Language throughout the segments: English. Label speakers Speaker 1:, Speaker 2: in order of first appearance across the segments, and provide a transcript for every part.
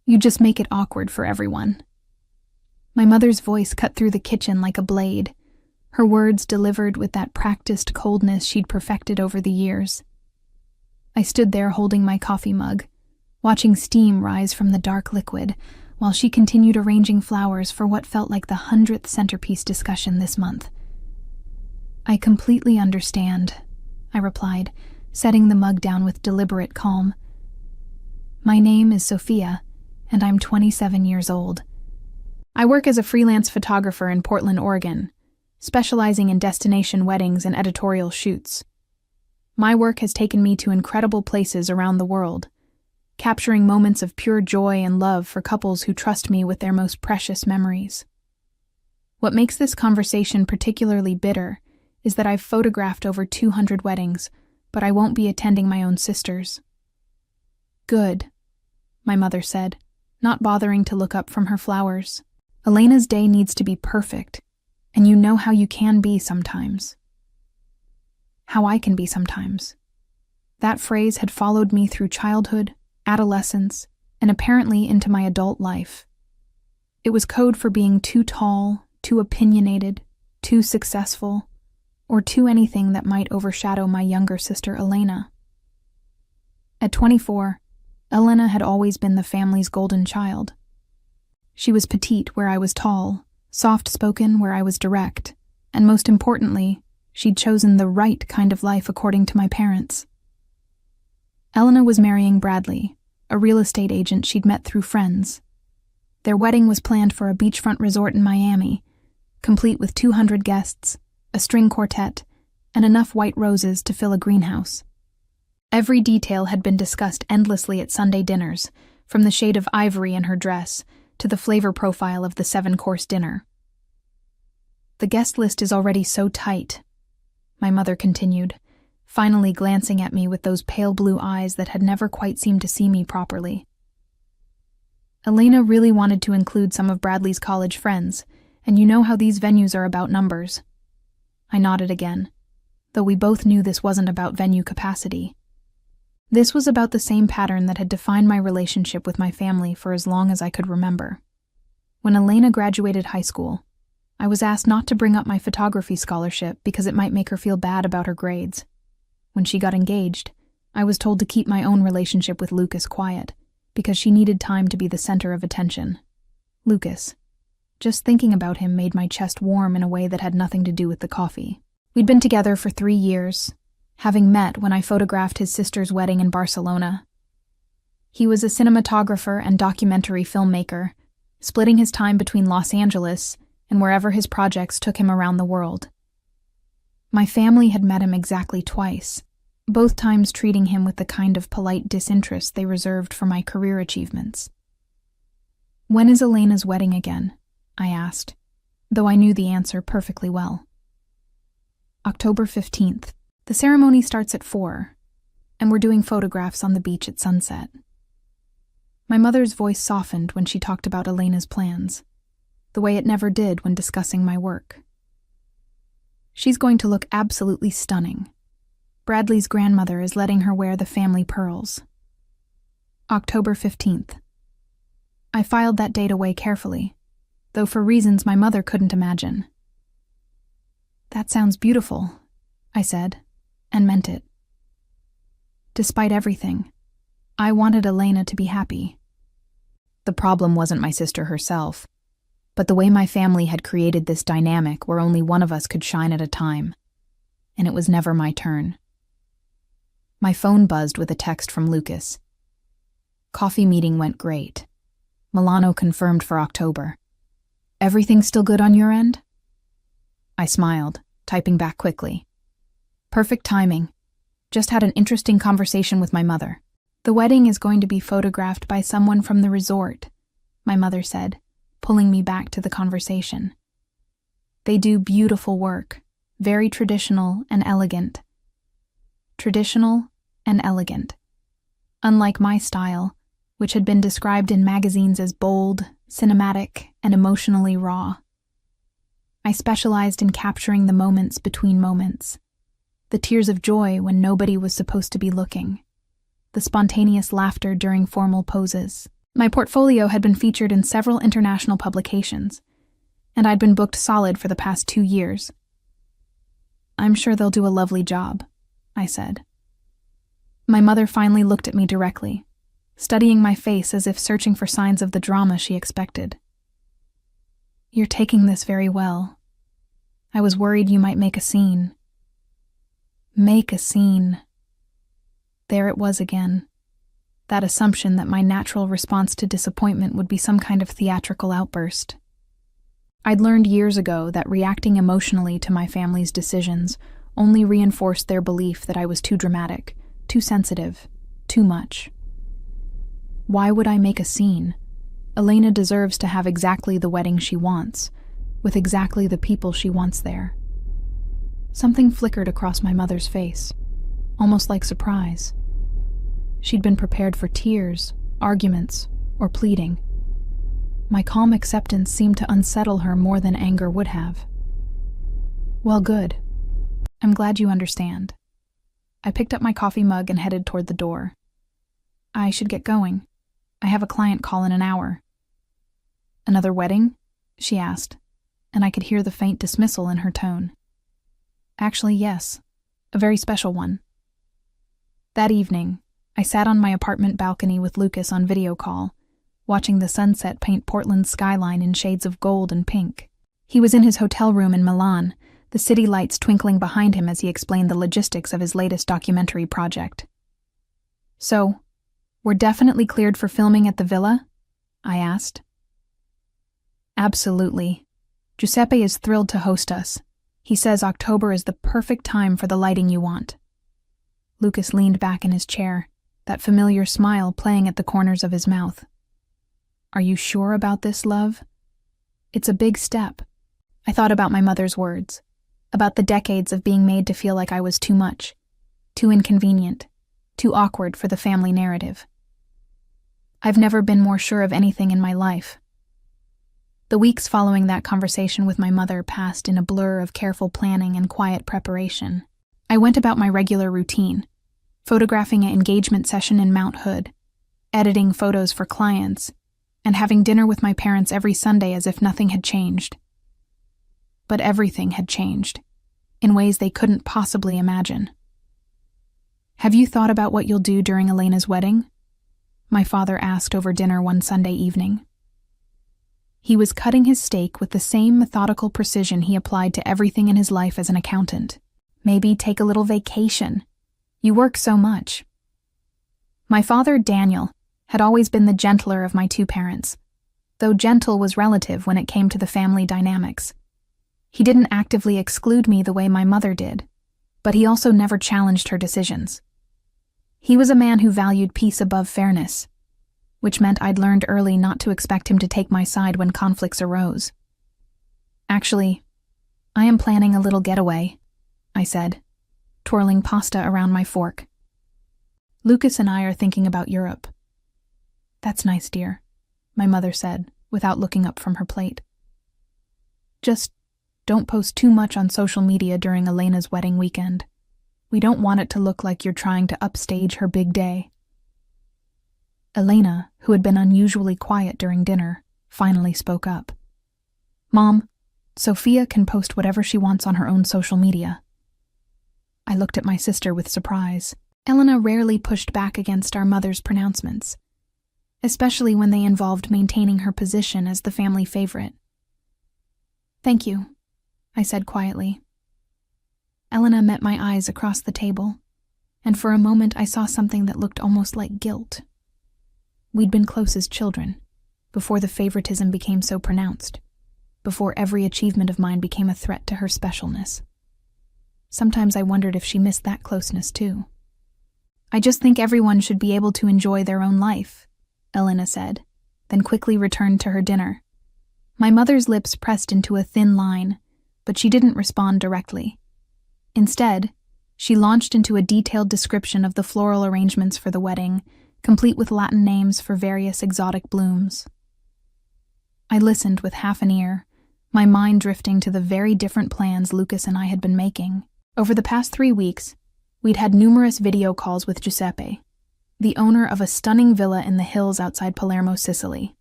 Speaker 1: You just make it awkward for everyone." My mother's voice cut through the kitchen like a blade, her words delivered with that practiced coldness she'd perfected over the years. I stood there holding my coffee mug, watching steam rise from the dark liquid, while she continued arranging flowers for what felt like the 100th centerpiece discussion this month. "I completely understand," I replied, setting the mug down with deliberate calm. "My name is Sophia, and I'm 27 years old. I work as a freelance photographer in Portland, Oregon, specializing in destination weddings and editorial shoots. My work has taken me to incredible places around the world, capturing moments of pure joy and love for couples who trust me with their most precious memories. What makes this conversation particularly bitter is that I've photographed over 200 weddings, but I won't be attending my own sister's." "Good," my mother said, not bothering to look up from her flowers. "Elena's day needs to be perfect, and you know how you can be sometimes. How I can be sometimes." That phrase had followed me through childhood, adolescence, and apparently into my adult life. It was code for being too tall, too opinionated, too successful, or too anything that might overshadow my younger sister Elena. At 24, Elena had always been the family's golden child. She was petite where I was tall, soft-spoken where I was direct, and most importantly, she'd chosen the right kind of life according to my parents. Elena was marrying Bradley, a real estate agent she'd met through friends. Their wedding was planned for a beachfront resort in Miami, complete with 200 guests, a string quartet, and enough white roses to fill a greenhouse. Every detail had been discussed endlessly at Sunday dinners, from the shade of ivory in her dress to the flavor profile of the 7-course dinner. "The guest list is already so tight," my mother continued, finally glancing at me with those pale blue eyes that had never quite seemed to see me properly. "Elena really wanted to include some of Bradley's college friends, and you know how these venues are about numbers." I nodded again, though we both knew this wasn't about venue capacity. This was about the same pattern that had defined my relationship with my family for as long as I could remember. When Elena graduated high school, I was asked not to bring up my photography scholarship because it might make her feel bad about her grades. When she got engaged, I was told to keep my own relationship with Lucas quiet, because she needed time to be the center of attention. Lucas. Just thinking about him made my chest warm in a way that had nothing to do with the coffee. We'd been together for 3 years, having met when I photographed his sister's wedding in Barcelona. He was a cinematographer and documentary filmmaker, splitting his time between Los Angeles and wherever his projects took him around the world. My family had met him exactly twice, both times treating him with the kind of polite disinterest they reserved for my career achievements. "When is Elena's wedding again?" I asked, though I knew the answer perfectly well. "October 15th. The ceremony starts at 4, and we're doing photographs on the beach at sunset." My mother's voice softened when she talked about Elena's plans, the way it never did when discussing my work. "She's going to look absolutely stunning. Bradley's grandmother is letting her wear the family pearls." October 15th. I filed that date away carefully, though for reasons my mother couldn't imagine. "That sounds beautiful," I said, and meant it. Despite everything, I wanted Elena to be happy. The problem wasn't my sister herself, but the way my family had created this dynamic where only one of us could shine at a time, and it was never my turn. My phone buzzed with a text from Lucas. "Coffee meeting went great. Milano confirmed for October. Everything still good on your end?" I smiled, typing back quickly. "Perfect timing. Just had an interesting conversation with my mother. The wedding is going to be photographed by someone from the resort," my mother said, pulling me back to the conversation. "They do beautiful work, very traditional and elegant." Traditional and elegant. Unlike my style, which had been described in magazines as bold, cinematic, and emotionally raw. I specialized in capturing the moments between moments. The tears of joy when nobody was supposed to be looking. The spontaneous laughter during formal poses. My portfolio had been featured in several international publications, and I'd been booked solid for the past 2 years. "I'm sure they'll do a lovely job," I said. My mother finally looked at me directly, studying my face as if searching for signs of the drama she expected. "You're taking this very well. I was worried you might make a scene." Make a scene. There it was again. That assumption that my natural response to disappointment would be some kind of theatrical outburst. I'd learned years ago that reacting emotionally to my family's decisions only reinforced their belief that I was too dramatic, too sensitive, too much. Why would I make a scene? Elena deserves to have exactly the wedding she wants, with exactly the people she wants there. Something flickered across my mother's face, almost like surprise. She'd been prepared for tears, arguments, or pleading. My calm acceptance seemed to unsettle her more than anger would have. "Well, good. I'm glad you understand." I picked up my coffee mug and headed toward the door. "I should get going. I have a client call in an hour." "Another wedding?" she asked, and I could hear the faint dismissal in her tone. "Actually, yes. A very special one." That evening, I sat on my apartment balcony with Lucas on video call, watching the sunset paint Portland's skyline in shades of gold and pink. He was in his hotel room in Milan, the city lights twinkling behind him as he explained the logistics of his latest documentary project. "So, we're definitely cleared for filming at the villa?" I asked. "Absolutely. Giuseppe is thrilled to host us. He says October is the perfect time for the lighting you want." Lucas leaned back in his chair, that familiar smile playing at the corners of his mouth. "Are you sure about this, love? It's a big step." I thought about my mother's words, about the decades of being made to feel like I was too much, too inconvenient, too awkward for the family narrative. I've never been more sure of anything in my life. The weeks following that conversation with my mother passed in a blur of careful planning and quiet preparation. I went about my regular routine, photographing an engagement session in Mount Hood, editing photos for clients, and having dinner with my parents every Sunday as if nothing had changed. But everything had changed, in ways they couldn't possibly imagine. "Have you thought about what you'll do during Elena's wedding?" my father asked over dinner one Sunday evening. He was cutting his steak with the same methodical precision he applied to everything in his life as an accountant. "Maybe take a little vacation. You work so much." My father, Daniel, had always been the gentler of my two parents, though gentle was relative when it came to the family dynamics. He didn't actively exclude me the way my mother did, but he also never challenged her decisions. He was a man who valued peace above fairness, which meant I'd learned early not to expect him to take my side when conflicts arose. "Actually, I am planning a little getaway," I said, twirling pasta around my fork. "Lucas and I are thinking about Europe." "That's nice, dear," my mother said, without looking up from her plate. "Just don't post too much on social media during Elena's wedding weekend. We don't want it to look like you're trying to upstage her big day." Elena, who had been unusually quiet during dinner, finally spoke up. "Mom, Sophia can post whatever she wants on her own social media." I looked at my sister with surprise. Elena rarely pushed back against our mother's pronouncements, especially when they involved maintaining her position as the family favorite. "Thank you," I said quietly. Elena met my eyes across the table, and for a moment I saw something that looked almost like guilt. We'd been close as children, before the favoritism became so pronounced, before every achievement of mine became a threat to her specialness. Sometimes I wondered if she missed that closeness too. "I just think everyone should be able to enjoy their own life," Elena said, then quickly returned to her dinner. My mother's lips pressed into a thin line, but she didn't respond directly. Instead, she launched into a detailed description of the floral arrangements for the wedding, complete with Latin names for various exotic blooms. I listened with half an ear, my mind drifting to the very different plans Lucas and I had been making. Over the past 3 weeks, we'd had numerous video calls with Giuseppe, the owner of a stunning villa in the hills outside Palermo, Sicily.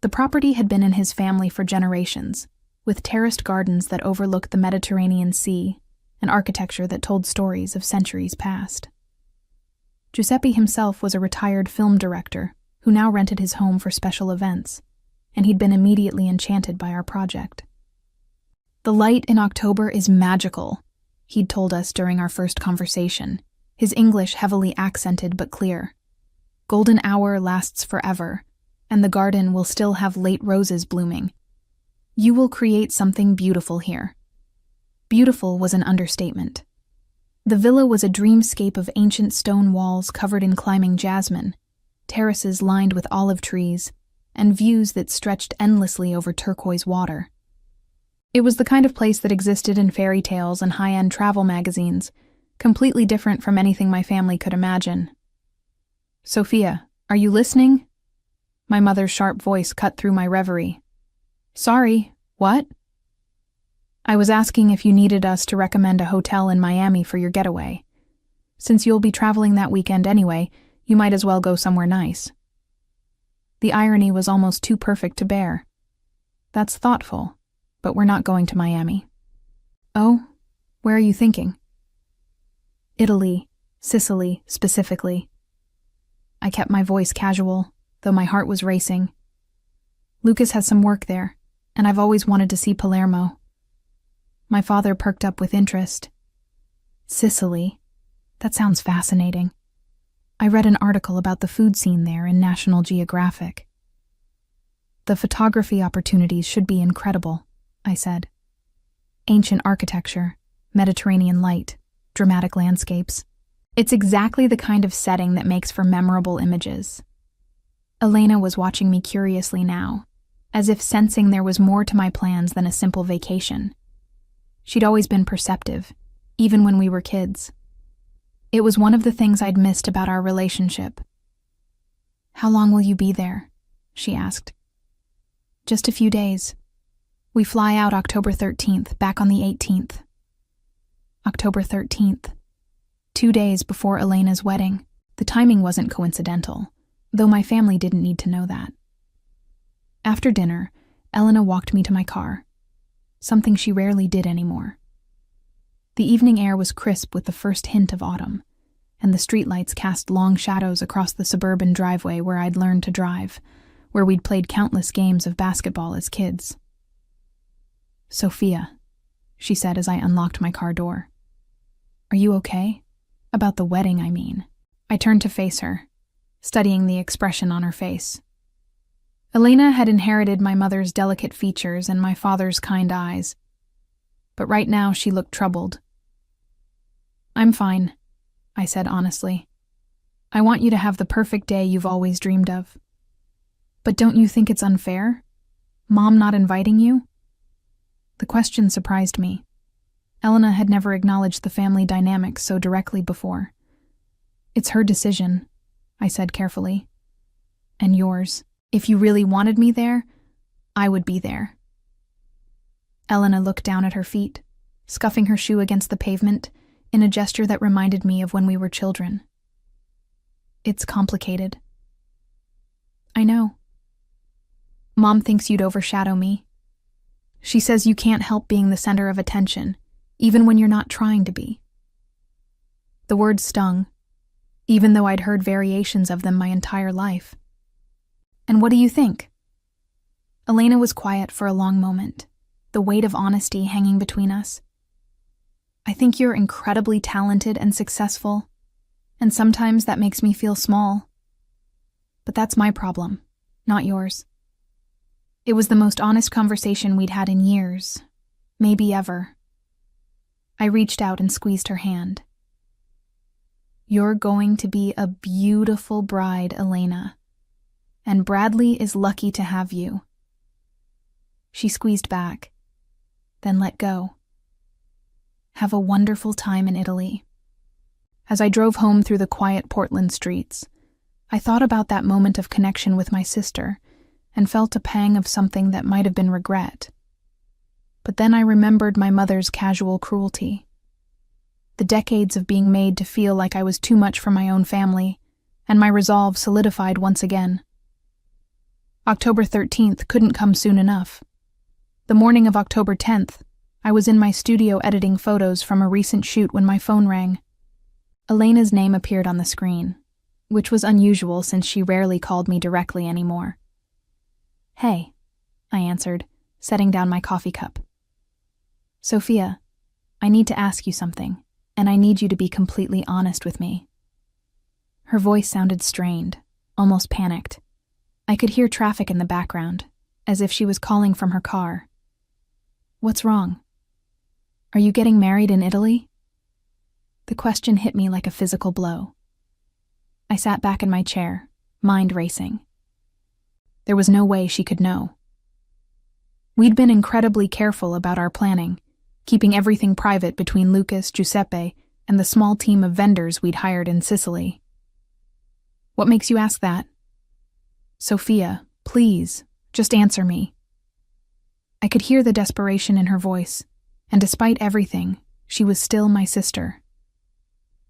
Speaker 1: The property had been in his family for generations, with terraced gardens that overlooked the Mediterranean Sea and architecture that told stories of centuries past. Giuseppe himself was a retired film director who now rented his home for special events, and he'd been immediately enchanted by our project. "The light in October is magical," he'd told us during our first conversation, his English heavily accented but clear. "Golden hour lasts forever, and the garden will still have late roses blooming. You will create something beautiful here." Beautiful was an understatement. The villa was a dreamscape of ancient stone walls covered in climbing jasmine, terraces lined with olive trees, and views that stretched endlessly over turquoise water. It was the kind of place that existed in fairy tales and high-end travel magazines, completely different from anything my family could imagine. "Sophia, are you listening?" My mother's sharp voice cut through my reverie. "Sorry, what?" "I was asking if you needed us to recommend a hotel in Miami for your getaway. Since you'll be traveling that weekend anyway, you might as well go somewhere nice." The irony was almost too perfect to bear. "That's thoughtful, but we're not going to Miami." "Oh? Where are you thinking?" "Italy, Sicily, specifically." I kept my voice casual, though my heart was racing. "Lucas has some work there, and I've always wanted to see Palermo." My father perked up with interest. "Sicily? That sounds fascinating. I read an article about the food scene there in National Geographic." "The photography opportunities should be incredible," I said. "Ancient architecture, Mediterranean light, dramatic landscapes. It's exactly the kind of setting that makes for memorable images." Elena was watching me curiously now, as if sensing there was more to my plans than a simple vacation. She'd always been perceptive, even when we were kids. It was one of the things I'd missed about our relationship. "How long will you be there?" she asked. "Just a few days. We fly out October 13th, back on the 18th. October 13th. 2 days before Elena's wedding. The timing wasn't coincidental, though my family didn't need to know that. After dinner, Elena walked me to my car, something she rarely did anymore. The evening air was crisp with the first hint of autumn, and the streetlights cast long shadows across the suburban driveway where I'd learned to drive, where we'd played countless games of basketball as kids. "Sophia," she said as I unlocked my car door. "Are you okay? About the wedding, I mean." I turned to face her, studying the expression on her face. Elena had inherited my mother's delicate features and my father's kind eyes, but right now she looked troubled. "I'm fine," I said honestly. "I want you to have the perfect day you've always dreamed of." "But don't you think it's unfair? Mom not inviting you?" The question surprised me. Elena had never acknowledged the family dynamic so directly before. "It's her decision," I said carefully. "And yours. If you really wanted me there, I would be there." Elena looked down at her feet, scuffing her shoe against the pavement in a gesture that reminded me of when we were children. "It's complicated." "I know. Mom thinks you'd overshadow me. She says you can't help being the center of attention, even when you're not trying to be." The words stung, even though I'd heard variations of them my entire life. "And what do you think?" Elena was quiet for a long moment, the weight of honesty hanging between us. "I think you're incredibly talented and successful, and sometimes that makes me feel small. But that's my problem, not yours." It was the most honest conversation we'd had in years, maybe ever. I reached out and squeezed her hand. "You're going to be a beautiful bride, Elena, and Bradley is lucky to have you." She squeezed back, then let go. "Have a wonderful time in Italy." As I drove home through the quiet Portland streets, I thought about that moment of connection with my sister and felt a pang of something that might have been regret. But then I remembered my mother's casual cruelty, the decades of being made to feel like I was too much for my own family and my resolve solidified once again. October 13th couldn't come soon enough. The morning of October 10th, I was in my studio editing photos from a recent shoot when my phone rang. Elena's name appeared on the screen, which was unusual since she rarely called me directly anymore. "Hey," I answered, setting down my coffee cup. "Sophia, I need to ask you something, and I need you to be completely honest with me." Her voice sounded strained, almost panicked. I could hear traffic in the background, as if she was calling from her car. "What's wrong? Are you getting married in Italy?" The question hit me like a physical blow. I sat back in my chair, mind racing. There was no way she could know. We'd been incredibly careful about our planning, keeping everything private between Lucas, Giuseppe, and the small team of vendors we'd hired in Sicily. "What makes you ask that?" "Sophia, please, just answer me." I could hear the desperation in her voice, and despite everything, she was still my sister.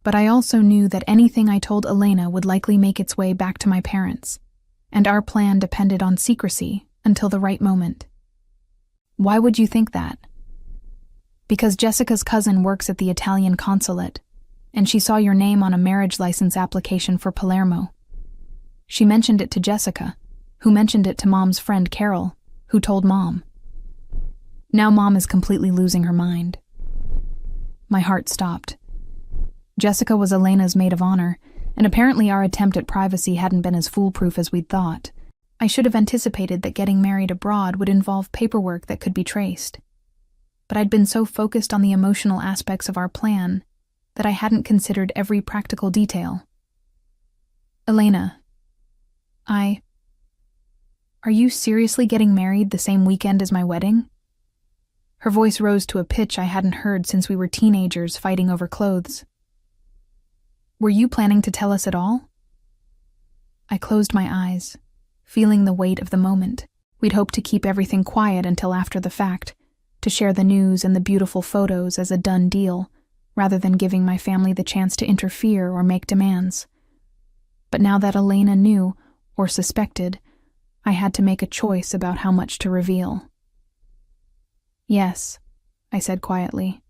Speaker 1: But I also knew that anything I told Elena would likely make its way back to my parents, and our plan depended on secrecy until the right moment. "Why would you think that?" "Because Jessica's cousin works at the Italian consulate, and she saw your name on a marriage license application for Palermo. She mentioned it to Jessica, who mentioned it to Mom's friend Carol, who told Mom. Now Mom is completely losing her mind." My heart stopped. Jessica was Elena's maid of honor, and apparently our attempt at privacy hadn't been as foolproof as we'd thought. I should have anticipated that getting married abroad would involve paperwork that could be traced. But I'd been so focused on the emotional aspects of our plan that I hadn't considered every practical detail. "Elena, Are you seriously getting married the same weekend as my wedding?" Her voice rose to a pitch I hadn't heard since we were teenagers fighting over clothes. "Were you planning to tell us at all?" I closed my eyes, feeling the weight of the moment. We'd hoped to keep everything quiet until after the fact, to share the news and the beautiful photos as a done deal, rather than giving my family the chance to interfere or make demands. But now that Elena knew, or suspected, I had to make a choice about how much to reveal. "Yes," I said quietly.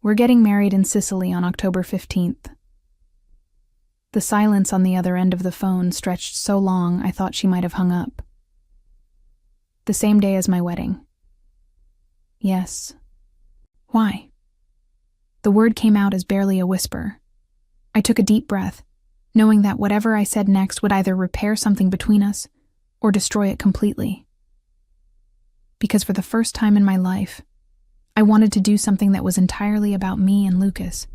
Speaker 1: "We're getting married in Sicily on October 15th. The silence on the other end of the phone stretched so long I thought she might have hung up. "The same day as my wedding." "Yes." "Why?" The word came out as barely a whisper. I took a deep breath, knowing that whatever I said next would either repair something between us or destroy it completely. Because for the first time in my life, I wanted to do something that was entirely about me and Lucas,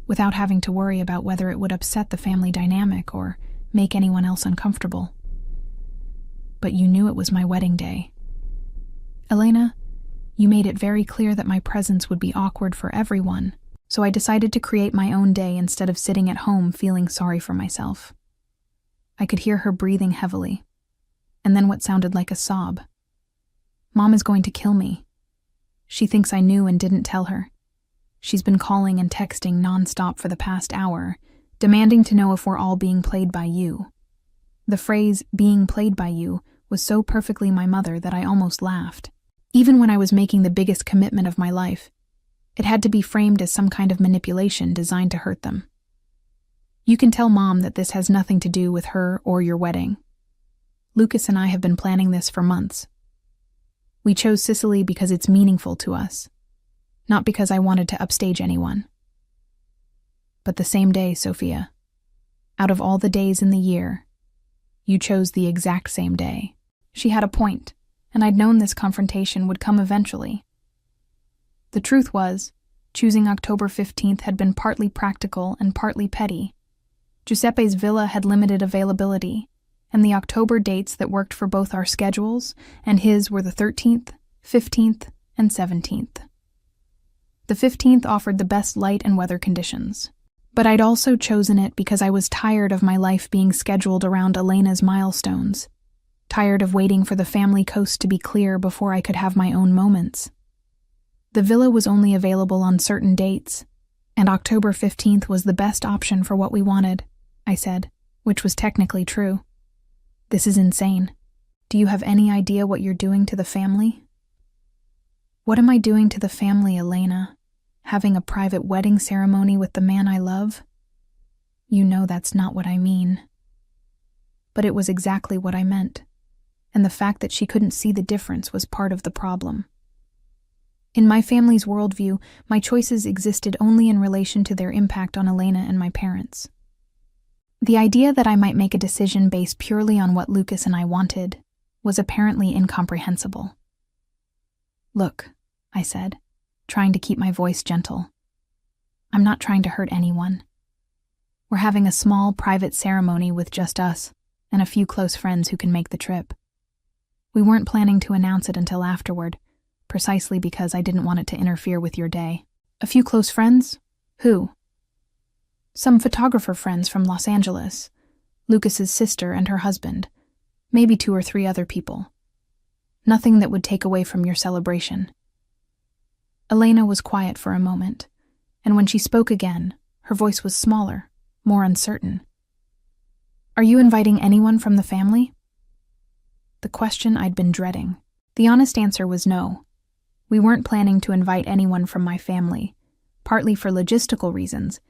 Speaker 1: without having to worry about whether it would upset the family dynamic or make anyone else uncomfortable. "But you knew it was my wedding day. Elena, you made it very clear that my presence would be awkward for everyone, so I decided to create my own day instead of sitting at home feeling sorry for myself." I could hear her breathing heavily, and then what sounded like a sob. "Mom is going to kill me. She thinks I knew and didn't tell her. She's been calling and texting nonstop for the past hour, demanding to know if we're all being played by you." The phrase, "being played by you," was so perfectly my mother that I almost laughed. Even when I was making the biggest commitment of my life, it had to be framed as some kind of manipulation designed to hurt them. "You can tell Mom that this has nothing to do with her or your wedding. Lucas and I have been planning this for months. We chose Sicily because it's meaningful to us, not because I wanted to upstage anyone. But the same day, Sophia, out of all the days in the year, you chose the exact same day." She had a point, and I'd known this confrontation would come eventually. The truth was, choosing October 15th had been partly practical and partly petty. Giuseppe's villa had limited availability, and the October dates that worked for both our schedules and his were the 13th, 15th, and 17th. The 15th offered the best light and weather conditions, but I'd also chosen it because I was tired of my life being scheduled around Elena's milestones, tired of waiting for the family coast to be clear before I could have my own moments. The villa was only available on certain dates, and October 15th was the best option for what we wanted, I said, which was technically true. This is insane. Do you have any idea what you're doing to the family? What am I doing to the family, Elena? Having a private wedding ceremony with the man I love? You know that's not what I mean. But it was exactly what I meant, and the fact that she couldn't see the difference was part of the problem. In my family's worldview, my choices existed only in relation to their impact on Elena and my parents. The idea that I might make a decision based purely on what Lucas and I wanted was apparently incomprehensible. Look, I said, trying to keep my voice gentle. I'm not trying to hurt anyone. We're having a small, private ceremony with just us and a few close friends who can make the trip. We weren't planning to announce it until afterward, precisely because I didn't want it to interfere with your day. A few close friends? Who? Some photographer friends from Los Angeles, Lucas's sister and her husband, maybe 2 or 3 other people. Nothing that would take away from your celebration. Elena was quiet for a moment, and when she spoke again, her voice was smaller, more uncertain. Are you inviting anyone from the family? The question I'd been dreading. The honest answer was no. We weren't planning to invite anyone from my family, partly for logistical reasons,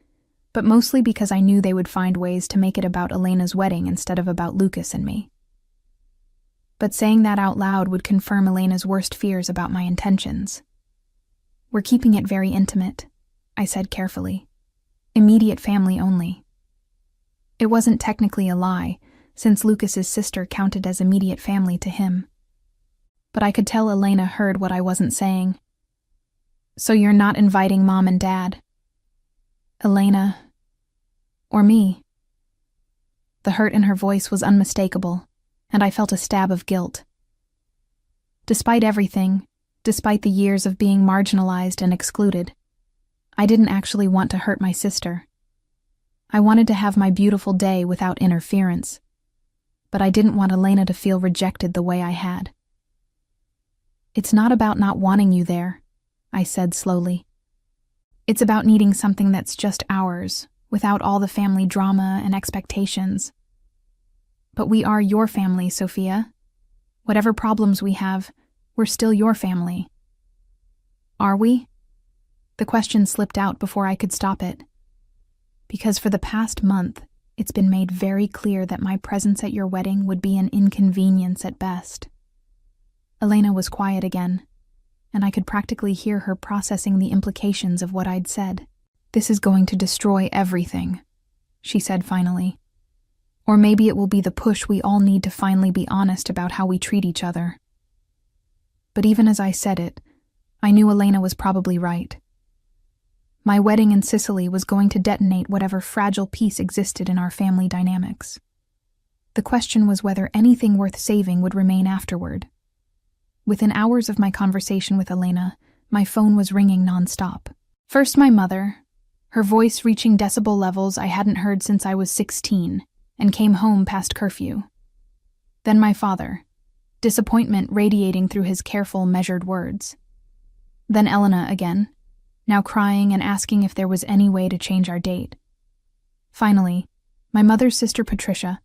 Speaker 1: but mostly because I knew they would find ways to make it about Elena's wedding instead of about Lucas and me. But saying that out loud would confirm Elena's worst fears about my intentions. We're keeping it very intimate, I said carefully. Immediate family only. It wasn't technically a lie, since Lucas's sister counted as immediate family to him. But I could tell Elena heard what I wasn't saying. So you're not inviting Mom and Dad? Elena. Or me. The hurt in her voice was unmistakable, and I felt a stab of guilt. Despite everything, despite the years of being marginalized and excluded, I didn't actually want to hurt my sister. I wanted to have my beautiful day without interference, but I didn't want Elena to feel rejected the way I had. It's not about not wanting you there, I said slowly. It's about needing something that's just ours, without all the family drama and expectations. But we are your family, Sophia. Whatever problems we have, we're still your family. Are we? The question slipped out before I could stop it. Because for the past month, it's been made very clear that my presence at your wedding would be an inconvenience at best. Elena was quiet again, and I could practically hear her processing the implications of what I'd said. This is going to destroy everything, she said finally. Or maybe it will be the push we all need to finally be honest about how we treat each other. But even as I said it, I knew Elena was probably right. My wedding in Sicily was going to detonate whatever fragile piece existed in our family dynamics. The question was whether anything worth saving would remain afterward. Within hours of my conversation with Elena, my phone was ringing nonstop. First my mother, her voice reaching decibel levels I hadn't heard since I was 16, and came home past curfew. Then my father, disappointment radiating through his careful, measured words. Then Elena again, now crying and asking if there was any way to change our date. Finally, my mother's sister Patricia,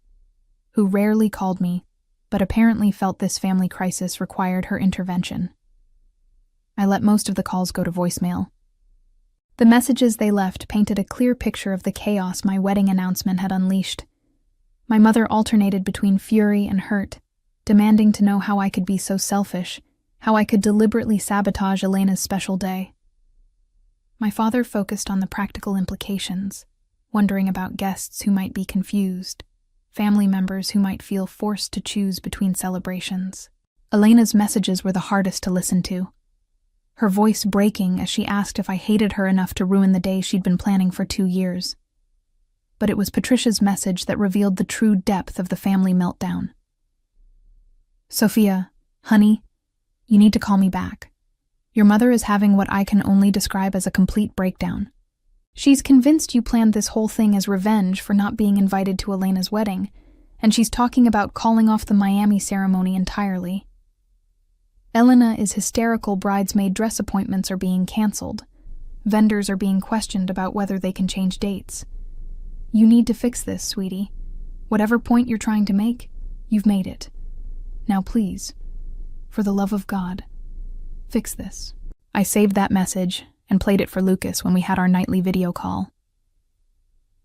Speaker 1: who rarely called me, but apparently felt this family crisis required her intervention. I let most of the calls go to voicemail. The messages they left painted a clear picture of the chaos my wedding announcement had unleashed. My mother alternated between fury and hurt, demanding to know how I could be so selfish, how I could deliberately sabotage Elena's special day. My father focused on the practical implications, wondering about guests who might be confused, family members who might feel forced to choose between celebrations. Elena's messages were the hardest to listen to, her voice breaking as she asked if I hated her enough to ruin the day she'd been planning for 2 years. But it was Patricia's message that revealed the true depth of the family meltdown. Sophia, honey, you need to call me back. Your mother is having what I can only describe as a complete breakdown. She's convinced you planned this whole thing as revenge for not being invited to Elena's wedding, and she's talking about calling off the Miami ceremony entirely. Elena is hysterical. Bridesmaid dress appointments are being canceled. Vendors are being questioned about whether they can change dates. You need to fix this, sweetie. Whatever point you're trying to make, you've made it. Now please, for the love of God, fix this." I saved that message and played it for Lucas when we had our nightly video call.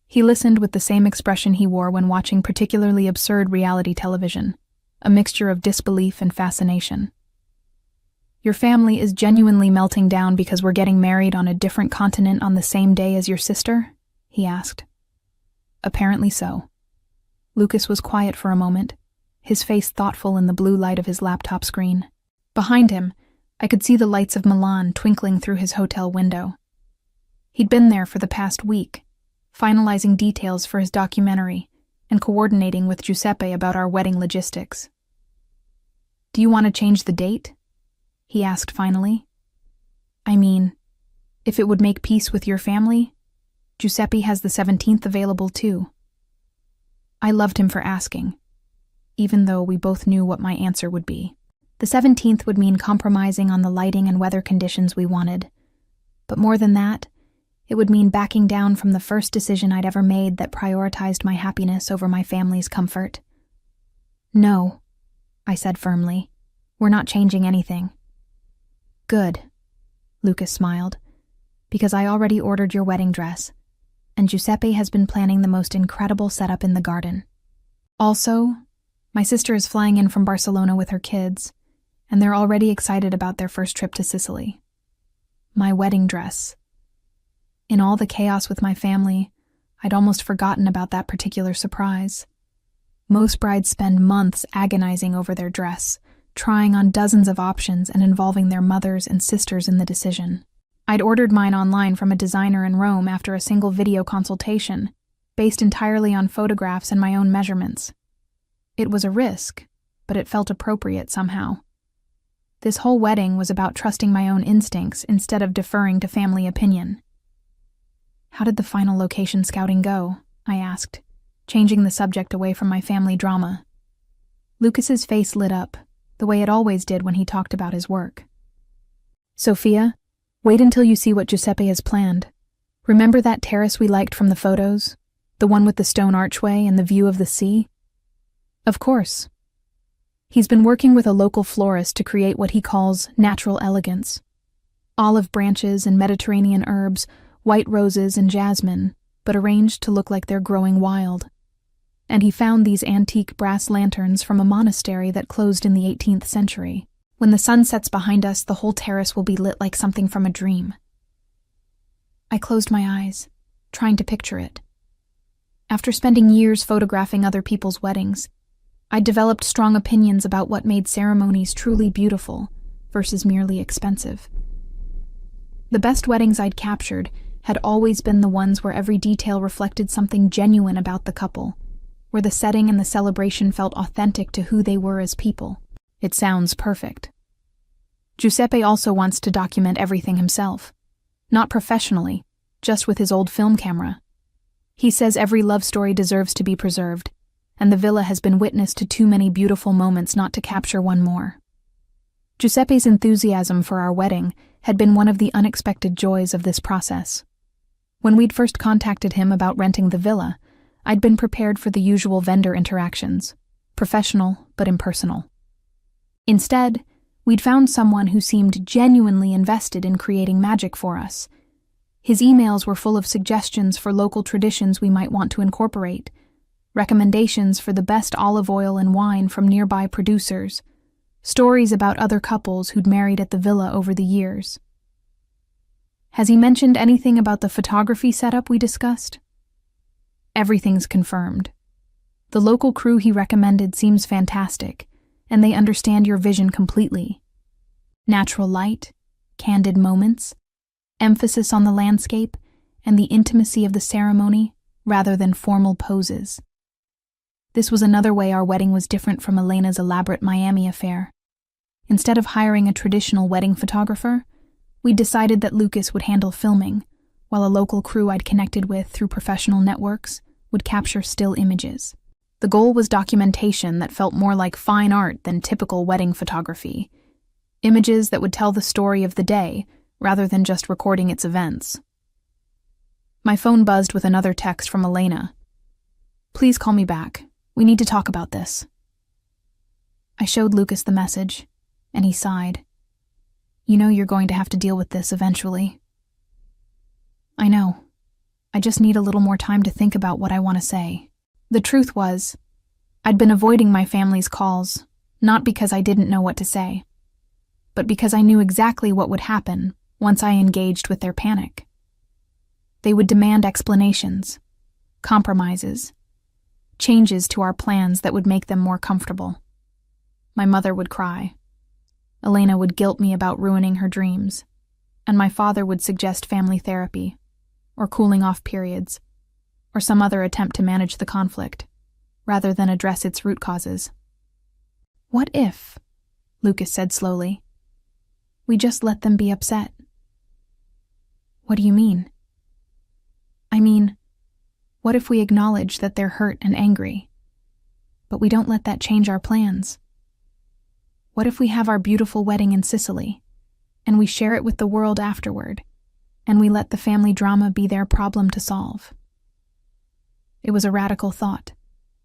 Speaker 1: He listened with the same expression he wore when watching particularly absurd reality television, a mixture of disbelief and fascination. "Your family is genuinely melting down because we're getting married on a different continent on the same day as your sister?" he asked. "Apparently so." Lucas was quiet for a moment, his face thoughtful in the blue light of his laptop screen. Behind him, I could see the lights of Milan twinkling through his hotel window. He'd been there for the past week, finalizing details for his documentary and coordinating with Giuseppe about our wedding logistics. "Do you want to change the date?" he asked finally. "I mean, if it would make peace with your family, Giuseppe has the 17th available too." I loved him for asking, even though we both knew what my answer would be. The 17th would mean compromising on the lighting and weather conditions we wanted. But more than that, it would mean backing down from the first decision I'd ever made that prioritized my happiness over my family's comfort. "No," I said firmly. "We're not changing anything." "Good," Lucas smiled, "because I already ordered your wedding dress, and Giuseppe has been planning the most incredible setup in the garden. Also, my sister is flying in from Barcelona with her kids, and they're already excited about their first trip to Sicily. My wedding dress. In all the chaos with my family, I'd almost forgotten about that particular surprise. Most brides spend months agonizing over their dress, trying on dozens of options and involving their mothers and sisters in the decision. I'd ordered mine online from a designer in Rome after a single video consultation, based entirely on photographs and my own measurements. It was a risk, but it felt appropriate somehow. This whole wedding was about trusting my own instincts instead of deferring to family opinion. "How did the final location scouting go?" I asked, changing the subject away from my family drama. Lucas's face lit up, the way it always did when he talked about his work. "Sophia, wait until you see what Giuseppe has planned. Remember that terrace we liked from the photos? The one with the stone archway and the view of the sea?" "Of course." He's been working with a local florist to create what he calls natural elegance. Olive branches and Mediterranean herbs, white roses and jasmine, but arranged to look like they're growing wild. And he found these antique brass lanterns from a monastery that closed in the 18th century. When the sun sets behind us, the whole terrace will be lit like something from a dream. I closed my eyes, trying to picture it. After spending years photographing other people's weddings, I developed strong opinions about what made ceremonies truly beautiful versus merely expensive. The best weddings I'd captured had always been the ones where every detail reflected something genuine about the couple, where the setting and the celebration felt authentic to who they were as people. It sounds perfect. Giuseppe also wants to document everything himself, not professionally, just with his old film camera. He says every love story deserves to be preserved, and the villa has been witness to too many beautiful moments not to capture one more. Giuseppe's enthusiasm for our wedding had been one of the unexpected joys of this process. When we'd first contacted him about renting the villa, I'd been prepared for the usual vendor interactions, professional but impersonal. Instead, we'd found someone who seemed genuinely invested in creating magic for us. His emails were full of suggestions for local traditions we might want to incorporate, recommendations for the best olive oil and wine from nearby producers, stories about other couples who'd married at the villa over the years. Has he mentioned anything about the photography setup we discussed? Everything's confirmed. The local crew he recommended seems fantastic, and they understand your vision completely. Natural light, candid moments, emphasis on the landscape, and the intimacy of the ceremony rather than formal poses. This was another way our wedding was different from Elena's elaborate Miami affair. Instead of hiring a traditional wedding photographer, we decided that Lucas would handle filming, while a local crew I'd connected with through professional networks would capture still images. The goal was documentation that felt more like fine art than typical wedding photography. Images that would tell the story of the day, rather than just recording its events. My phone buzzed with another text from Elena. "Please call me back. We need to talk about this. I showed Lucas the message, and he sighed. You know you're going to have to deal with this eventually. I know. I just need a little more time to think about what I want to say. The truth was, I'd been avoiding my family's calls, not because I didn't know what to say, but because I knew exactly what would happen once I engaged with their panic. They would demand explanations, compromises, changes to our plans that would make them more comfortable. My mother would cry. Elena would guilt me about ruining her dreams, and my father would suggest family therapy, or cooling off periods, or some other attempt to manage the conflict, rather than address its root causes. What if, Lucas said slowly, we just let them be upset? What do you mean? I mean, what if we acknowledge that they're hurt and angry, but we don't let that change our plans? What if we have our beautiful wedding in Sicily, and we share it with the world afterward, and we let the family drama be their problem to solve? It was a radical thought,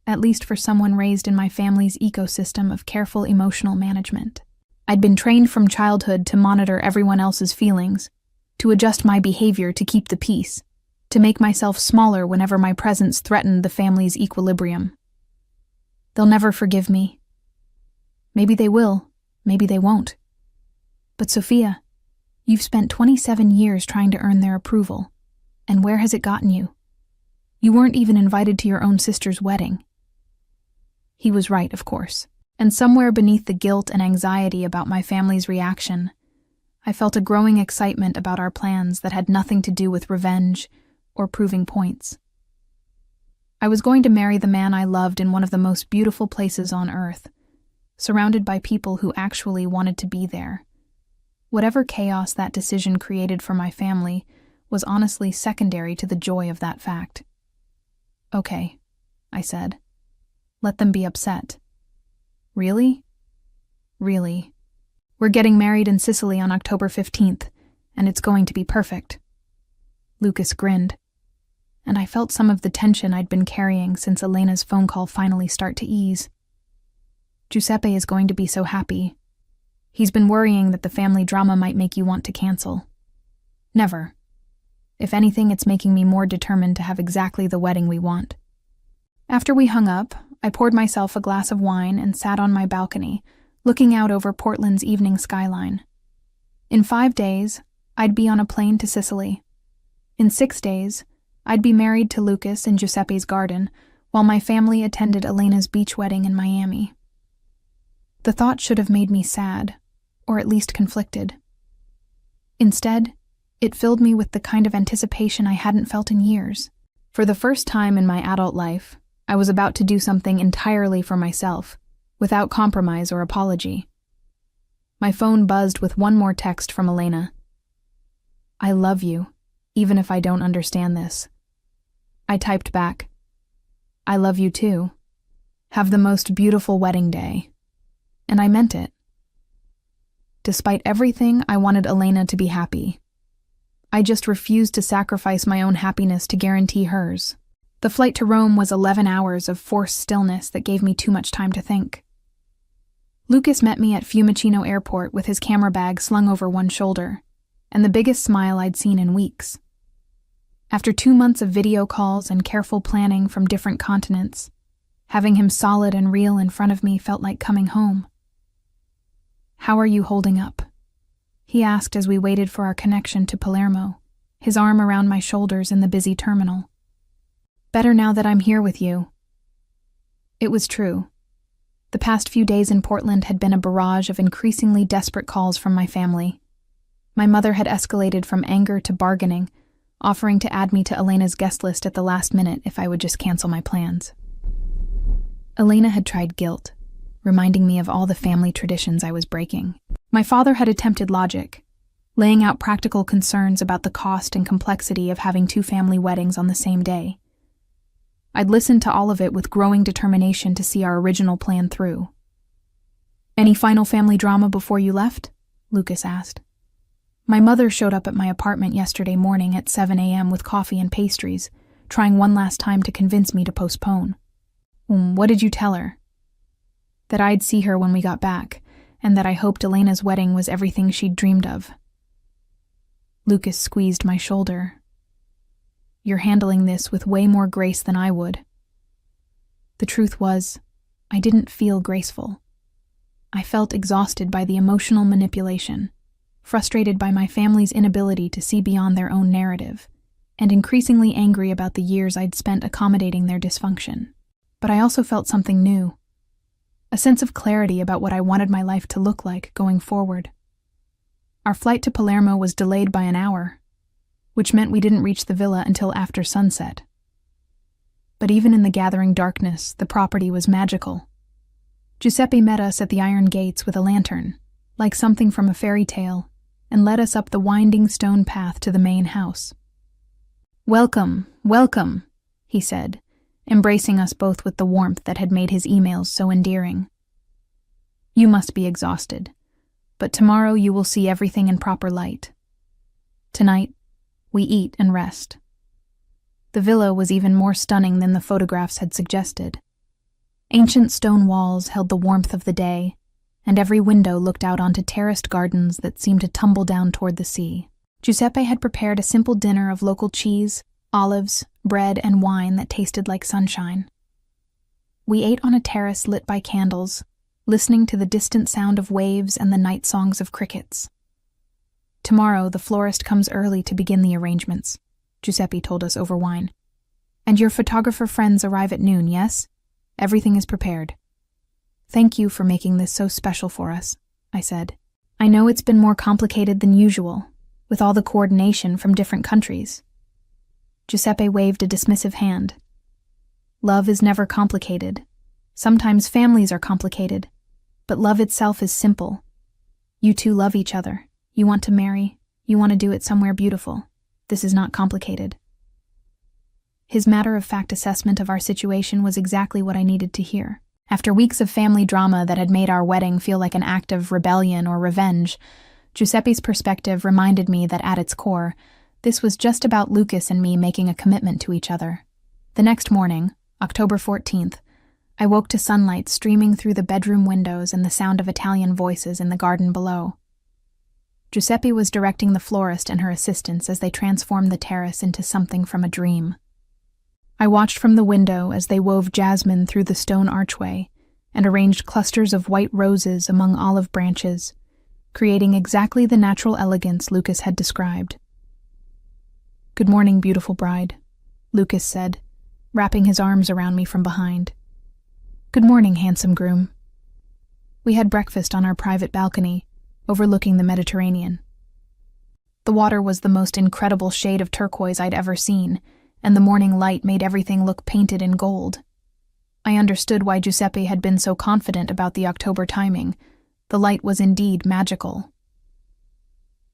Speaker 1: at least for someone raised in my family's ecosystem of careful emotional management. I'd been trained from childhood to monitor everyone else's feelings, to adjust my behavior to keep the peace, to make myself smaller whenever my presence threatened the family's equilibrium. They'll never forgive me. Maybe they will, maybe they won't. But Sophia, you've spent 27 years trying to earn their approval, and where has it gotten you? You weren't even invited to your own sister's wedding. He was right, of course, and somewhere beneath the guilt and anxiety about my family's reaction, I felt a growing excitement about our plans that had nothing to do with revenge or proving points. I was going to marry the man I loved in one of the most beautiful places on earth, surrounded by people who actually wanted to be there. Whatever chaos that decision created for my family was honestly secondary to the joy of that fact. Okay, I said. Let them be upset. Really? Really. We're getting married in Sicily on October 15th, and it's going to be perfect. Lucas grinned, and I felt some of the tension I'd been carrying since Elena's phone call finally start to ease. Giuseppe is going to be so happy. He's been worrying that the family drama might make you want to cancel. Never. If anything, it's making me more determined to have exactly the wedding we want. After we hung up, I poured myself a glass of wine and sat on my balcony, looking out over Portland's evening skyline. In 5 days, I'd be on a plane to Sicily. In 6 days, I'd be married to Lucas in Giuseppe's garden, while my family attended Elena's beach wedding in Miami. The thought should have made me sad, or at least conflicted. Instead, it filled me with the kind of anticipation I hadn't felt in years. For the first time in my adult life, I was about to do something entirely for myself, without compromise or apology. My phone buzzed with one more text from Elena. I love you, even if I don't understand this. I typed back, I love you too. Have the most beautiful wedding day. And I meant it. Despite everything, I wanted Elena to be happy. I just refused to sacrifice my own happiness to guarantee hers. The flight to Rome was 11 hours of forced stillness that gave me too much time to think. Lucas met me at Fiumicino Airport with his camera bag slung over one shoulder, and the biggest smile I'd seen in weeks. After 2 months of video calls and careful planning from different continents, having him solid and real in front of me felt like coming home. How are you holding up? He asked as we waited for our connection to Palermo, his arm around my shoulders in the busy terminal. Better now that I'm here with you. It was true. The past few days in Portland had been a barrage of increasingly desperate calls from my family. My mother had escalated from anger to bargaining, offering to add me to Elena's guest list at the last minute if I would just cancel my plans. Elena had tried guilt, reminding me of all the family traditions I was breaking. My father had attempted logic, laying out practical concerns about the cost and complexity of having 2 family weddings on the same day. I'd listened to all of it with growing determination to see our original plan through. Any final family drama before you left? Lucas asked. My mother showed up at my apartment yesterday morning at 7 a.m. with coffee and pastries, trying one last time to convince me to postpone. What did you tell her?" "That I'd see her when we got back, and that I hoped Elena's wedding was everything she'd dreamed of." Lucas squeezed my shoulder. "You're handling this with way more grace than I would." The truth was, I didn't feel graceful. I felt exhausted by the emotional manipulation, frustrated by my family's inability to see beyond their own narrative, and increasingly angry about the years I'd spent accommodating their dysfunction. But I also felt something new, a sense of clarity about what I wanted my life to look like going forward. Our flight to Palermo was delayed by an hour, which meant we didn't reach the villa until after sunset. But even in the gathering darkness, the property was magical. Giuseppe met us at the iron gates with a lantern, like something from a fairy tale, and led us up the winding stone path to the main house. "Welcome, welcome," he said, embracing us both with the warmth that had made his emails so endearing. "You must be exhausted, but tomorrow you will see everything in proper light. Tonight, we eat and rest." The villa was even more stunning than the photographs had suggested. Ancient stone walls held the warmth of the day, and every window looked out onto terraced gardens that seemed to tumble down toward the sea. Giuseppe had prepared a simple dinner of local cheese, olives, bread, and wine that tasted like sunshine. We ate on a terrace lit by candles, listening to the distant sound of waves and the night songs of crickets. "Tomorrow, the florist comes early to begin the arrangements," Giuseppe told us over wine. "And your photographer friends arrive at noon, yes? Everything is prepared." "Thank you for making this so special for us," I said. "I know it's been more complicated than usual, with all the coordination from different countries." Giuseppe waved a dismissive hand. "Love is never complicated. Sometimes families are complicated, but love itself is simple. You two love each other. You want to marry. You want to do it somewhere beautiful. This is not complicated." His matter-of-fact assessment of our situation was exactly what I needed to hear. After weeks of family drama that had made our wedding feel like an act of rebellion or revenge, Giuseppe's perspective reminded me that at its core, this was just about Lucas and me making a commitment to each other. The next morning, October 14th, I woke to sunlight streaming through the bedroom windows and the sound of Italian voices in the garden below. Giuseppe was directing the florist and her assistants as they transformed the terrace into something from a dream. I watched from the window as they wove jasmine through the stone archway and arranged clusters of white roses among olive branches, creating exactly the natural elegance Lucas had described. "Good morning, beautiful bride," Lucas said, wrapping his arms around me from behind. "Good morning, handsome groom." We had breakfast on our private balcony, overlooking the Mediterranean. The water was the most incredible shade of turquoise I'd ever seen, and the morning light made everything look painted in gold. I understood why Giuseppe had been so confident about the October timing. The light was indeed magical.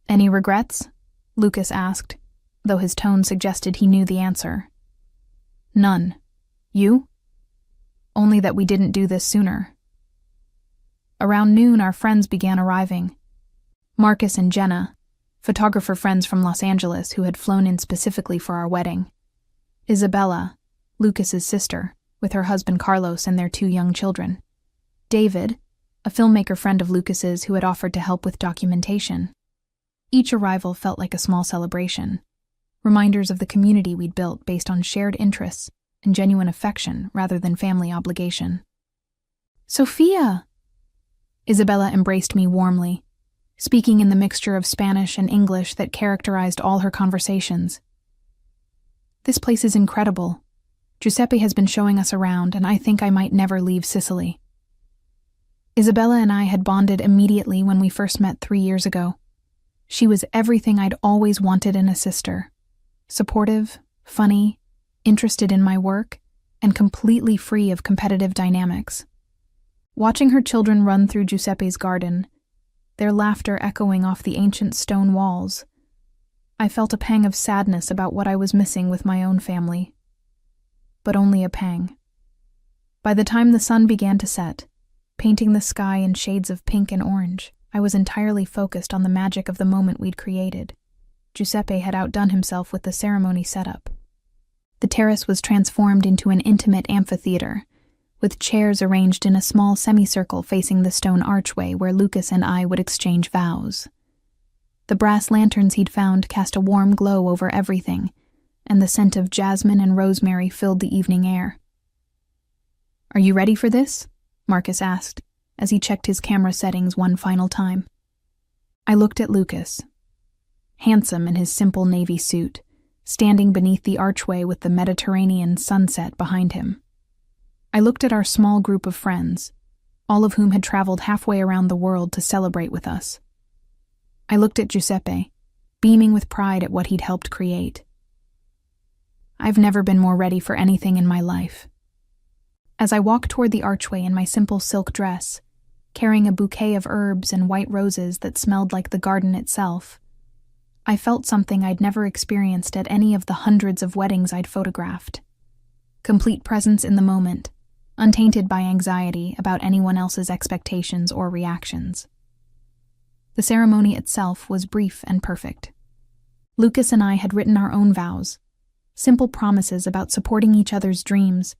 Speaker 1: "Any regrets?" Lucas asked, though his tone suggested he knew the answer. "None. You?" "Only that we didn't do this sooner." Around noon, our friends began arriving. Marcus and Jenna, photographer friends from Los Angeles who had flown in specifically for our wedding. Isabella, Lucas's sister, with her husband Carlos and their 2 young children. David, a filmmaker friend of Lucas's who had offered to help with documentation. Each arrival felt like a small celebration, reminders of the community we'd built based on shared interests and genuine affection rather than family obligation. "Sophia!" Isabella embraced me warmly, speaking in the mixture of Spanish and English that characterized all her conversations. "This place is incredible. Giuseppe has been showing us around, and I think I might never leave Sicily." Isabella and I had bonded immediately when we first met 3 years ago. She was everything I'd always wanted in a sister. Supportive, funny, interested in my work, and completely free of competitive dynamics. Watching her children run through Giuseppe's garden, their laughter echoing off the ancient stone walls, I felt a pang of sadness about what I was missing with my own family. But only a pang. By the time the sun began to set, painting the sky in shades of pink and orange, I was entirely focused on the magic of the moment we'd created. Giuseppe had outdone himself with the ceremony setup. The terrace was transformed into an intimate amphitheater, with chairs arranged in a small semicircle facing the stone archway where Lucas and I would exchange vows. The brass lanterns he'd found cast a warm glow over everything, and the scent of jasmine and rosemary filled the evening air. "Are you ready for this?" Marcus asked, as he checked his camera settings one final time. I looked at Lucas, handsome in his simple navy suit, standing beneath the archway with the Mediterranean sunset behind him. I looked at our small group of friends, all of whom had traveled halfway around the world to celebrate with us. I looked at Giuseppe, beaming with pride at what he'd helped create. I've never been more ready for anything in my life. As I walked toward the archway in my simple silk dress, carrying a bouquet of herbs and white roses that smelled like the garden itself, I felt something I'd never experienced at any of the hundreds of weddings I'd photographed. Complete presence in the moment, untainted by anxiety about anyone else's expectations or reactions. The ceremony itself was brief and perfect. Lucas and I had written our own vows, simple promises about supporting each other's dreams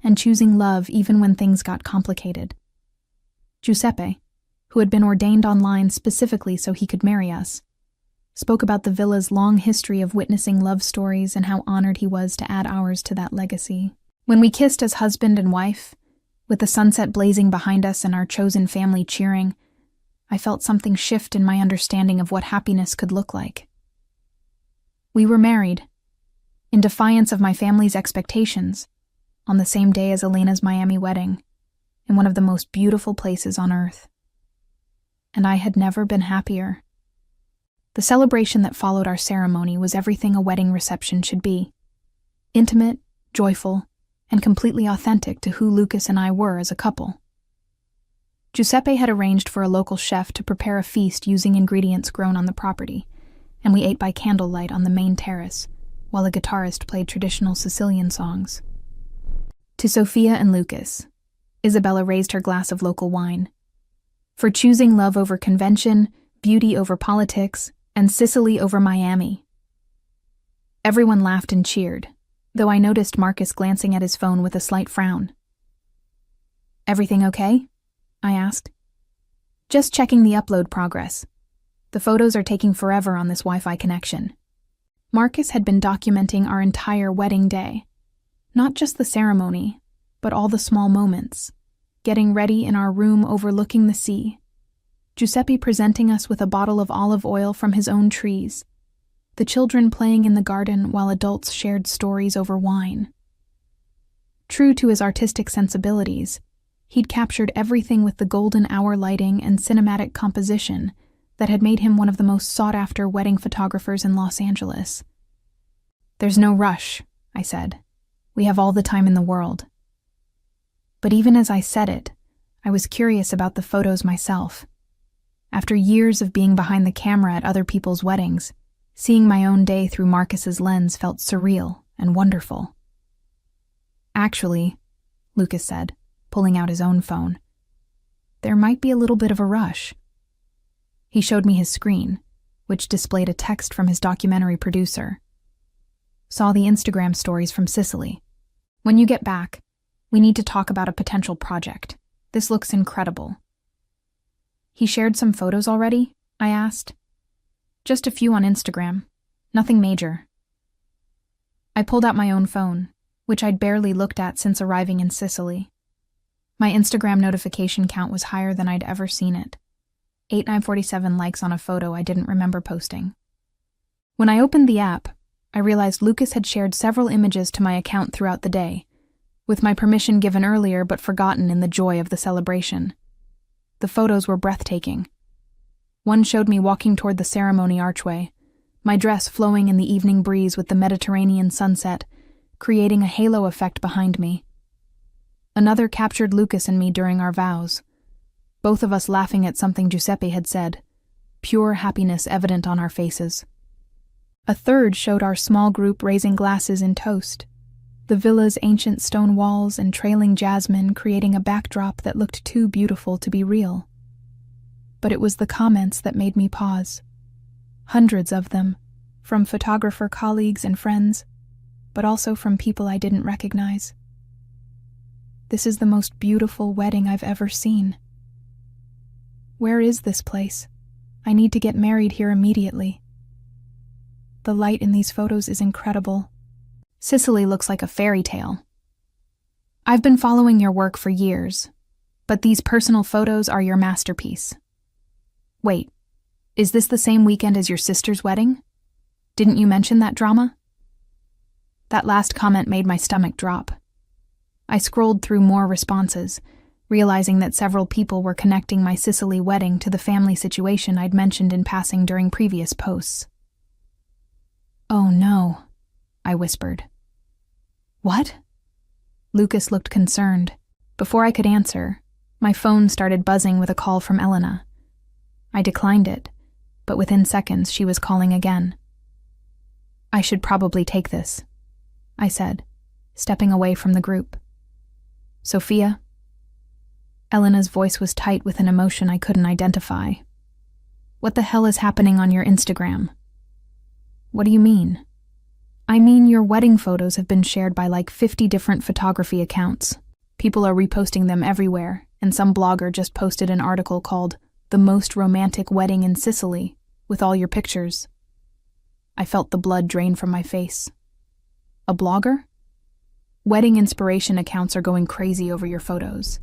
Speaker 1: and choosing love even when things got complicated. Giuseppe, who had been ordained online specifically so he could marry us, spoke about the villa's long history of witnessing love stories and how honored he was to add ours to that legacy. When we kissed as husband and wife, with the sunset blazing behind us and our chosen family cheering, I felt something shift in my understanding of what happiness could look like. We were married, in defiance of my family's expectations, on the same day as Elena's Miami wedding, in one of the most beautiful places on earth. And I had never been happier. The celebration that followed our ceremony was everything a wedding reception should be. Intimate, joyful, and completely authentic to who Lucas and I were as a couple. Giuseppe had arranged for a local chef to prepare a feast using ingredients grown on the property, and we ate by candlelight on the main terrace, while a guitarist played traditional Sicilian songs. To Sophia and Lucas, Isabella raised her glass of local wine. For choosing love over convention, beauty over politics, and Sicily over Miami. Everyone laughed and cheered, though I noticed Marcus glancing at his phone with a slight frown. "Everything okay?" I asked. "Just checking the upload progress. The photos are taking forever on this Wi-Fi connection." Marcus had been documenting our entire wedding day. Not just the ceremony, but all the small moments. Getting ready in our room overlooking the sea. Giuseppe presenting us with a bottle of olive oil from his own trees. The children playing in the garden while adults shared stories over wine. True to his artistic sensibilities, he'd captured everything with the golden hour lighting and cinematic composition that had made him one of the most sought-after wedding photographers in Los Angeles. "There's no rush," I said. "We have all the time in the world." But even as I said it, I was curious about the photos myself. After years of being behind the camera at other people's weddings, seeing my own day through Marcus's lens felt surreal and wonderful. "Actually," Lucas said, pulling out his own phone, "there might be a little bit of a rush." He showed me his screen, which displayed a text from his documentary producer. "Saw the Instagram stories from Sicily. When you get back, we need to talk about a potential project. This looks incredible." "He shared some photos already?" I asked. "Just a few on Instagram. Nothing major." I pulled out my own phone, which I'd barely looked at since arriving in Sicily. My Instagram notification count was higher than I'd ever seen it. 847 likes on a photo I didn't remember posting. When I opened the app, I realized Lucas had shared several images to my account throughout the day, with my permission given earlier but forgotten in the joy of the celebration. The photos were breathtaking. One showed me walking toward the ceremony archway, my dress flowing in the evening breeze with the Mediterranean sunset, creating a halo effect behind me. Another captured Lucas and me during our vows, both of us laughing at something Giuseppe had said, pure happiness evident on our faces. A third showed our small group raising glasses in toast, the villa's ancient stone walls and trailing jasmine creating a backdrop that looked too beautiful to be real. But it was the comments that made me pause. Hundreds of them, from photographer colleagues and friends, but also from people I didn't recognize. This is the most beautiful wedding I've ever seen. Where is this place? I need to get married here immediately. The light in these photos is incredible. Sicily looks like a fairy tale. I've been following your work for years, but these personal photos are your masterpiece. Wait, is this the same weekend as your sister's wedding? Didn't you mention that drama? That last comment made my stomach drop. I scrolled through more responses, realizing that several people were connecting my Sicily wedding to the family situation I'd mentioned in passing during previous posts. "Oh no," I whispered. "What?" Lucas looked concerned. Before I could answer, my phone started buzzing with a call from Elena. I declined it, but within seconds she was calling again. "I should probably take this," I said, stepping away from the group. "Sophia?" Elena's voice was tight with an emotion I couldn't identify. "What the hell is happening on your Instagram?" "What do you mean?" "I mean, your wedding photos have been shared by like 50 different photography accounts. People are reposting them everywhere, and some blogger just posted an article called "The Most Romantic Wedding in Sicily," with all your pictures. I felt the blood drain from my face. A blogger? Wedding inspiration accounts are going crazy over your photos.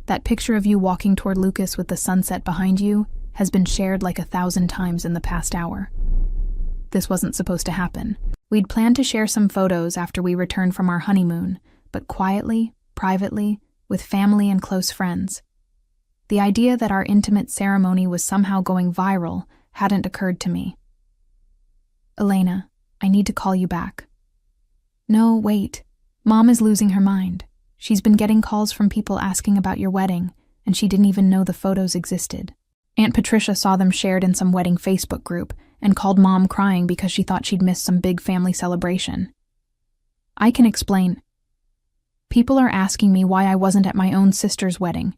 Speaker 1: That picture of you walking toward Lucas with the sunset behind you has been shared like 1,000 times in the past hour. This wasn't supposed to happen. We'd planned to share some photos after we returned from our honeymoon, but quietly, privately, with family and close friends. The idea that our intimate ceremony was somehow going viral hadn't occurred to me. "Elena, I need to call you back." "No, wait. Mom is losing her mind. She's been getting calls from people asking about your wedding, and she didn't even know the photos existed. Aunt Patricia saw them shared in some wedding Facebook group and called Mom crying because she thought she'd missed some big family celebration." "I can explain. People are asking me why I wasn't at my own sister's wedding.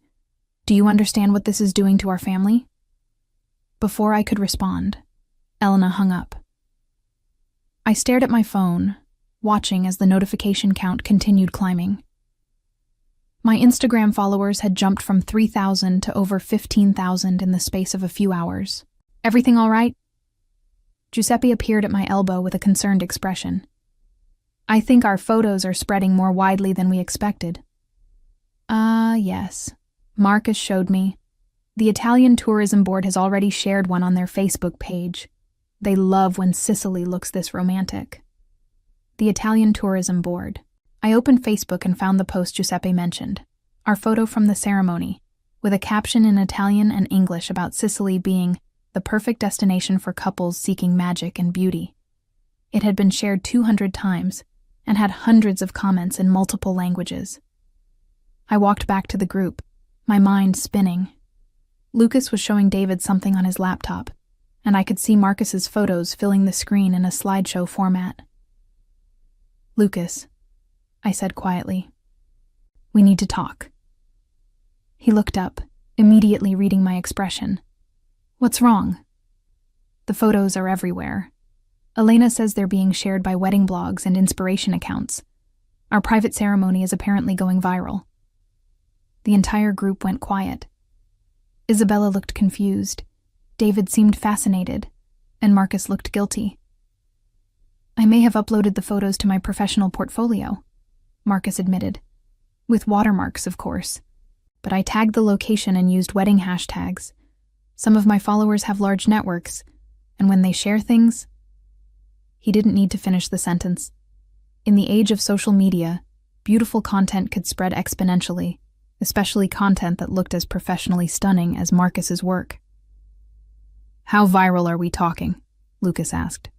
Speaker 1: Do you understand what this is doing to our family?" Before I could respond, Elena hung up. I stared at my phone, watching as the notification count continued climbing. My Instagram followers had jumped from 3,000 to over 15,000 in the space of a few hours. "Everything all right?" Giuseppe appeared at my elbow with a concerned expression. "I think our photos are spreading more widely than we expected." Yes. Marcus showed me. The Italian Tourism Board has already shared one on their Facebook page. They love when Sicily looks this romantic. The Italian Tourism Board. I opened Facebook and found the post Giuseppe mentioned. Our photo from the ceremony, with a caption in Italian and English about Sicily being the perfect destination for couples seeking magic and beauty. It had been shared 200 times and had hundreds of comments in multiple languages. I walked back to the group, my mind spinning. Lucas was showing David something on his laptop, and I could see Marcus's photos filling the screen in a slideshow format. "Lucas," I said quietly, "we need to talk." He looked up, immediately reading my expression. "What's wrong?" "The photos are everywhere. Elena says they're being shared by wedding blogs and inspiration accounts. Our private ceremony is apparently going viral." The entire group went quiet. Isabella looked confused, David seemed fascinated, and Marcus looked guilty. "I may have uploaded the photos to my professional portfolio," Marcus admitted. "With watermarks, of course. But I tagged the location and used wedding hashtags. Some of my followers have large networks, and when they share things..." He didn't need to finish the sentence. In the age of social media, beautiful content could spread exponentially, especially content that looked as professionally stunning as Marcus's work. "How viral are we talking?" Lucas asked.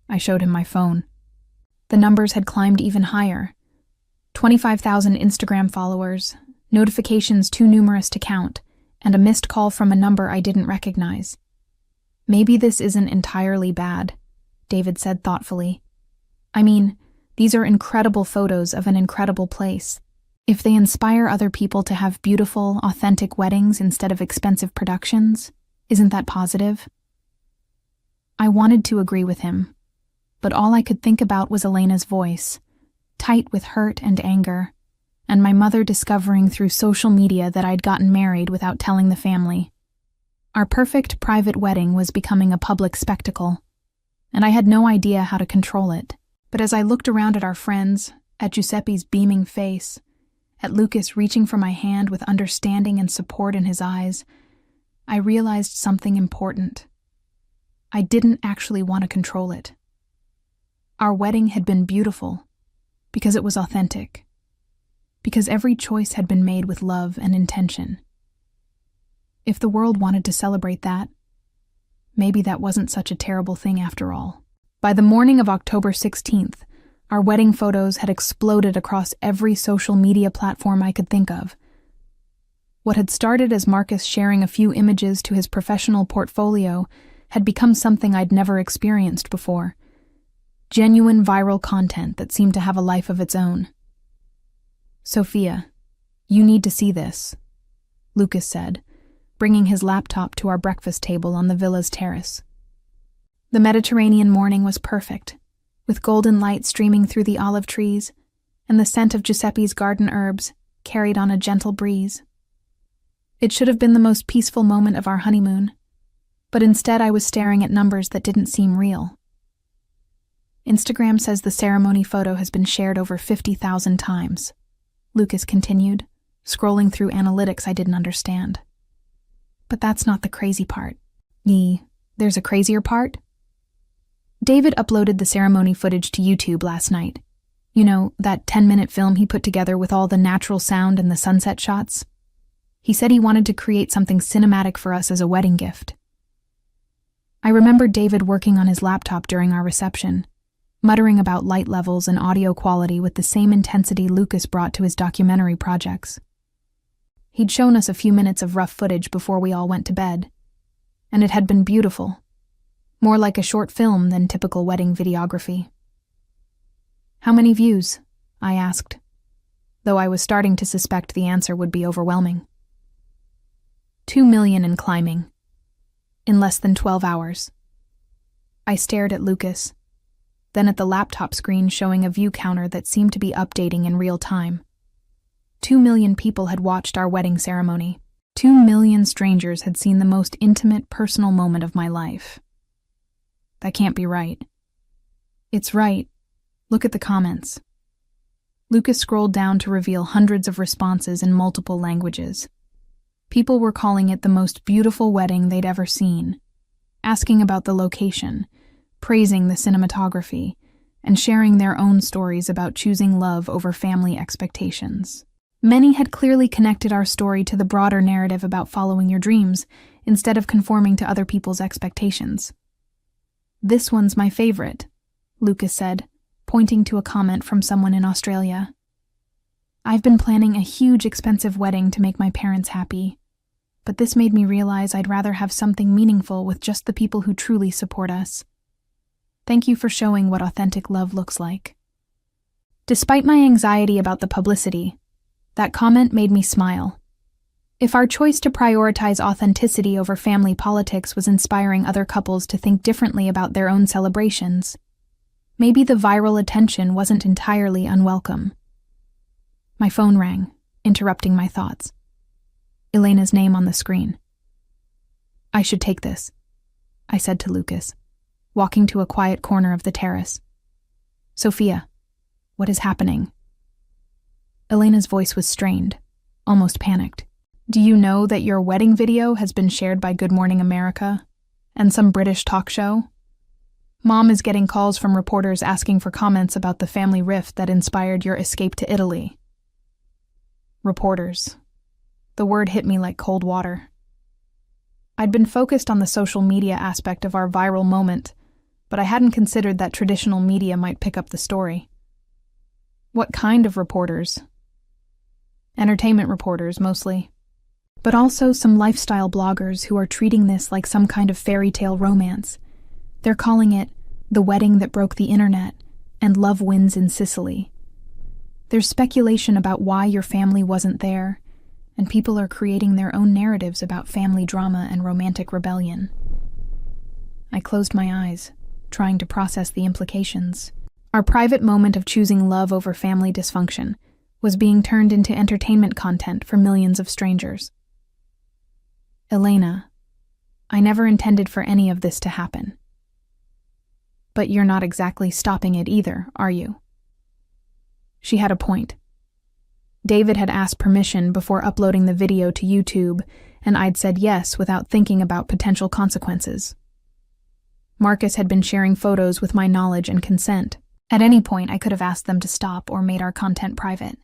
Speaker 1: I showed him my phone. The numbers had climbed even higher. 25,000 Instagram followers, notifications too numerous to count, and a missed call from a number I didn't recognize. "Maybe this isn't entirely bad," David said thoughtfully. "I mean, these are incredible photos of an incredible place. If they inspire other people to have beautiful, authentic weddings instead of expensive productions, isn't that positive?" I wanted to agree with him, but all I could think about was Elena's voice, tight with hurt and anger. and my mother discovering through social media that I'd gotten married without telling the family. Our perfect private wedding was becoming a public spectacle, and I had no idea how to control it. But as I looked around at our friends, at Giuseppe's beaming face, at Lucas reaching for my hand with understanding and support in his eyes, I realized something important. I didn't actually want to control it. Our wedding had been beautiful because it was authentic, because every choice had been made with love and intention. If the world wanted to celebrate that, maybe that wasn't such a terrible thing after all. By the morning of October 16th, our wedding photos had exploded across every social media platform I could think of. What had started as Marcus sharing a few images to his professional portfolio had become something I'd never experienced before. Genuine viral content that seemed to have a life of its own. "Sophia, you need to see this," Lucas said, bringing his laptop to our breakfast table on the villa's terrace. The Mediterranean morning was perfect, with golden light streaming through the olive trees, and the scent of Giuseppe's garden herbs carried on a gentle breeze. It should have been the most peaceful moment of our honeymoon, but instead I was staring at numbers that didn't seem real. Instagram says the ceremony photo has been shared over 50,000 times, Lucas continued, scrolling through analytics I didn't understand. But that's not the crazy part. There's a crazier part? David uploaded the ceremony footage to YouTube last night. You know, that 10-minute film he put together with all the natural sound and the sunset shots? He said he wanted to create something cinematic for us as a wedding gift. I remember David working on his laptop during our reception, muttering about light levels and audio quality with the same intensity Lucas brought to his documentary projects. He'd shown us a few minutes of rough footage before we all went to bed, and it had been beautiful. More like a short film than typical wedding videography. "How many views?" I asked, though I was starting to suspect the answer would be overwhelming. 2 million and climbing. In less than 12 hours. I stared at Lucas, then at the laptop screen showing a view counter that seemed to be updating in real time. 2 million people had watched our wedding ceremony. 2 million strangers had seen the most intimate, personal moment of my life. That can't be right. It's right. Look at the comments. Lucas scrolled down to reveal hundreds of responses in multiple languages. People were calling it the most beautiful wedding they'd ever seen, asking about the location, praising the cinematography, and sharing their own stories about choosing love over family expectations. Many had clearly connected our story to the broader narrative about following your dreams instead of conforming to other people's expectations. "This one's my favorite," Lucas said, pointing to a comment from someone in Australia. "I've been planning a huge, expensive wedding to make my parents happy, but this made me realize I'd rather have something meaningful with just the people who truly support us. Thank you for showing what authentic love looks like." Despite my anxiety about the publicity, that comment made me smile. If our choice to prioritize authenticity over family politics was inspiring other couples to think differently about their own celebrations, maybe the viral attention wasn't entirely unwelcome. My phone rang, interrupting my thoughts. Elena's name on the screen. "I should take this," I said to Lucas, walking to a quiet corner of the terrace. "Sophia, what is happening?" Elena's voice was strained, almost panicked. "Do you know that your wedding video has been shared by Good Morning America and some British talk show? Mom is getting calls from reporters asking for comments about the family rift that inspired your escape to Italy." Reporters. The word hit me like cold water. I'd been focused on the social media aspect of our viral moment, but I hadn't considered that traditional media might pick up the story. What kind of reporters? Entertainment reporters, mostly. But also some lifestyle bloggers who are treating this like some kind of fairy tale romance. They're calling it the wedding that broke the internet and love wins in Sicily. There's speculation about why your family wasn't there, and people are creating their own narratives about family drama and romantic rebellion. I closed my eyes, trying to process the implications. Our private moment of choosing love over family dysfunction was being turned into entertainment content for millions of strangers. Elena, I never intended for any of this to happen. But you're not exactly stopping it either, are you? She had a point. David had asked permission before uploading the video to YouTube, and I'd said yes without thinking about potential consequences. Marcus had been sharing photos with my knowledge and consent. At any point, I could have asked them to stop or made our content private.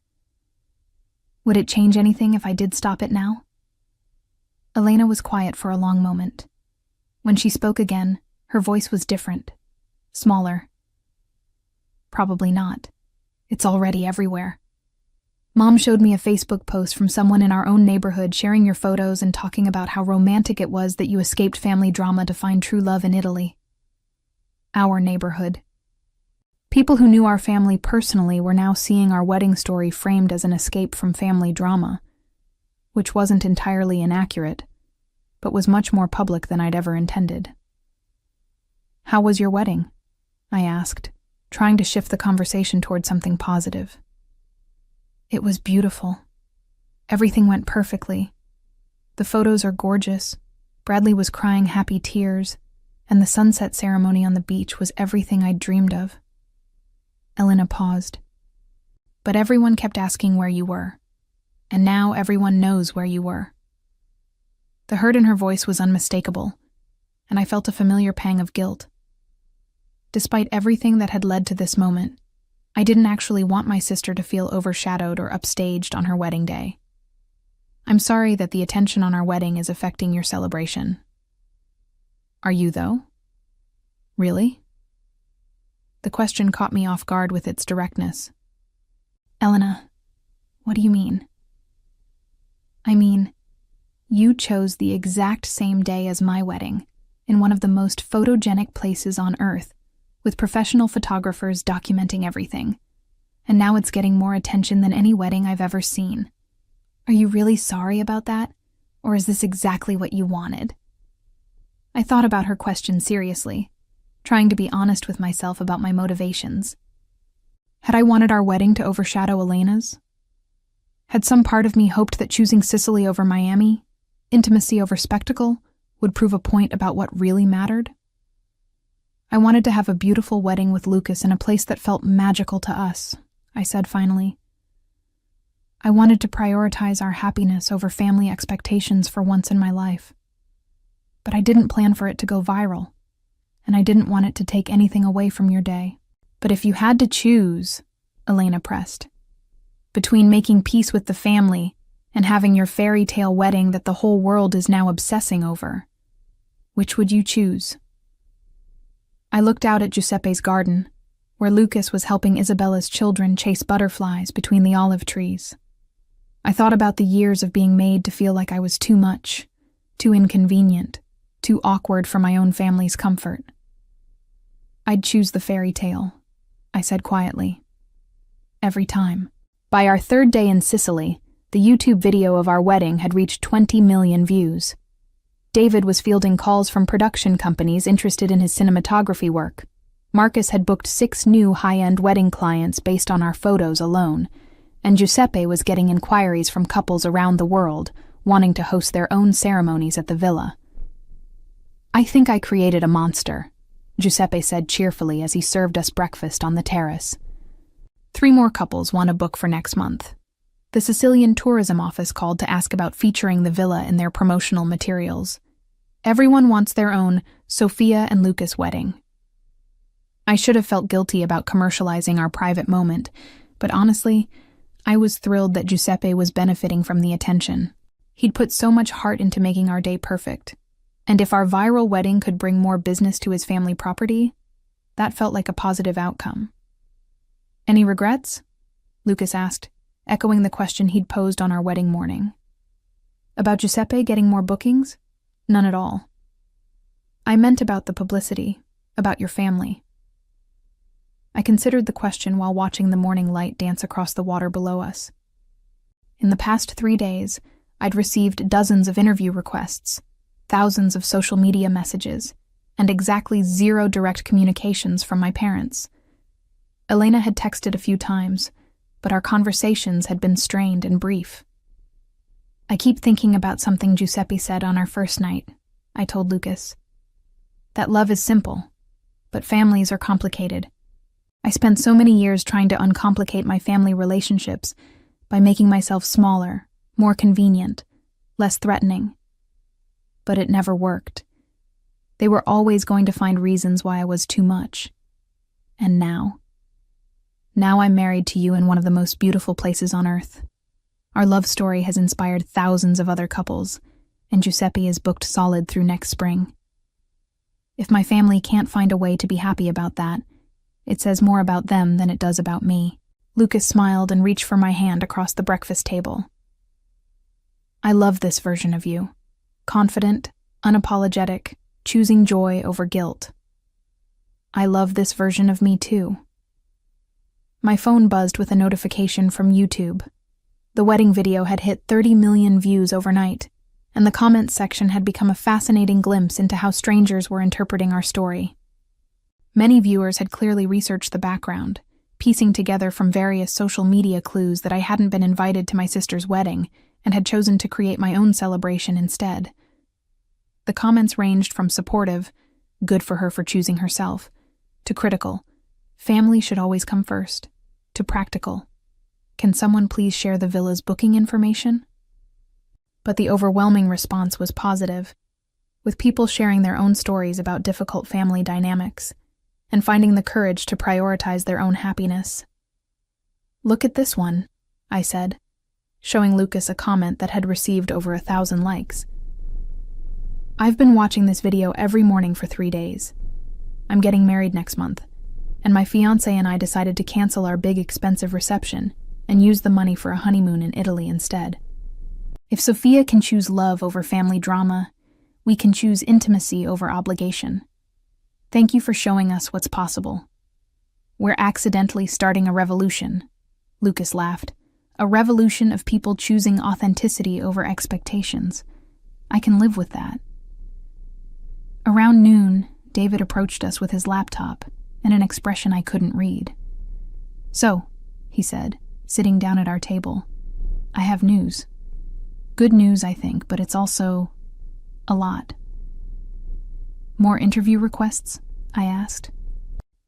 Speaker 1: Would it change anything if I did stop it now? Elena was quiet for a long moment. When she spoke again, her voice was different, smaller. Probably not. It's already everywhere. Mom showed me a Facebook post from someone in our own neighborhood sharing your photos and talking about how romantic it was that you escaped family drama to find true love in Italy. Our neighborhood. People who knew our family personally were now seeing our wedding story framed as an escape from family drama, which wasn't entirely inaccurate, but was much more public than I'd ever intended. How was your wedding? I asked, trying to shift the conversation toward something positive. It was beautiful. Everything went perfectly. The photos are gorgeous. Bradley was crying happy tears, and the sunset ceremony on the beach was everything I'd dreamed of. Elena paused. But everyone kept asking where you were, and now everyone knows where you were. The hurt in her voice was unmistakable, and I felt a familiar pang of guilt. Despite everything that had led to this moment, I didn't actually want my sister to feel overshadowed or upstaged on her wedding day. I'm sorry that the attention on our wedding is affecting your celebration. Are you, though? Really? The question caught me off guard with its directness. Elena, what do you mean? I mean, you chose the exact same day as my wedding, in one of the most photogenic places on Earth, with professional photographers documenting everything. And now it's getting more attention than any wedding I've ever seen. Are you really sorry about that? Or is this exactly what you wanted? I thought about her question seriously, trying to be honest with myself about my motivations. Had I wanted our wedding to overshadow Elena's? Had some part of me hoped that choosing Sicily over Miami, intimacy over spectacle, would prove a point about what really mattered? I wanted to have a beautiful wedding with Lucas in a place that felt magical to us, I said finally. I wanted to prioritize our happiness over family expectations for once in my life. But I didn't plan for it to go viral, and I didn't want it to take anything away from your day. But if you had to choose, Elena pressed, between making peace with the family and having your fairy tale wedding that the whole world is now obsessing over, which would you choose? I looked out at Giuseppe's garden, where Lucas was helping Isabella's children chase butterflies between the olive trees. I thought about the years of being made to feel like I was too much, too inconvenient, too awkward for my own family's comfort. I'd choose the fairy tale, I said quietly. Every time. By our third day in Sicily, the YouTube video of our wedding had reached 20 million views. David was fielding calls from production companies interested in his cinematography work. Marcus had booked 6 new high-end wedding clients based on our photos alone, and Giuseppe was getting inquiries from couples around the world wanting to host their own ceremonies at the villa. I think I created a monster, Giuseppe said cheerfully as he served us breakfast on the terrace. 3 more couples want a book for next month. The Sicilian Tourism Office called to ask about featuring the villa in their promotional materials. Everyone wants their own Sophia and Lucas wedding. I should have felt guilty about commercializing our private moment, but honestly, I was thrilled that Giuseppe was benefiting from the attention. He'd put so much heart into making our day perfect, and if our viral wedding could bring more business to his family property, that felt like a positive outcome. Any regrets? Lucas asked, echoing the question he'd posed on our wedding morning. About Giuseppe getting more bookings? None at all. I meant about the publicity, about your family. I considered the question while watching the morning light dance across the water below us. In the past 3 days, I'd received dozens of interview requests, thousands of social media messages, and exactly 0 direct communications from my parents. Elena had texted a few times, but our conversations had been strained and brief. "I keep thinking about something Giuseppe said on our first night," I told Lucas. "That love is simple, but families are complicated. I spent so many years trying to uncomplicate my family relationships by making myself smaller, more convenient, less threatening. But it never worked. They were always going to find reasons why I was too much. And now I'm married to you in one of the most beautiful places on earth. Our love story has inspired thousands of other couples, and Giuseppe is booked solid through next spring. If my family can't find a way to be happy about that, it says more about them than it does about me." Lucas smiled and reached for my hand across the breakfast table. "I love this version of you. Confident, unapologetic, choosing joy over guilt. I love this version of me too." My phone buzzed with a notification from YouTube. The wedding video had hit 30 million views overnight, and the comments section had become a fascinating glimpse into how strangers were interpreting our story. Many viewers had clearly researched the background, piecing together from various social media clues that I hadn't been invited to my sister's wedding and had chosen to create my own celebration instead. The comments ranged from supportive, "good for her for choosing herself," to critical, "family should always come first," to practical, "can someone please share the villa's booking information?" But the overwhelming response was positive, with people sharing their own stories about difficult family dynamics and finding the courage to prioritize their own happiness. "Look at this one," I said, showing Lucas a comment that had received over 1,000 likes. "I've been watching this video every morning for 3 days. I'm getting married next month, and my fiancé and I decided to cancel our big expensive reception and use the money for a honeymoon in Italy instead. If Sophia can choose love over family drama, we can choose intimacy over obligation. Thank you for showing us what's possible. We're accidentally starting a revolution," Lucas laughed. "A revolution of people choosing authenticity over expectations. I can live with that." Around noon, David approached us with his laptop and an expression I couldn't read. "So," he said, sitting down at our table, "I have news. Good news, I think, but it's also a lot." "More interview requests?" I asked.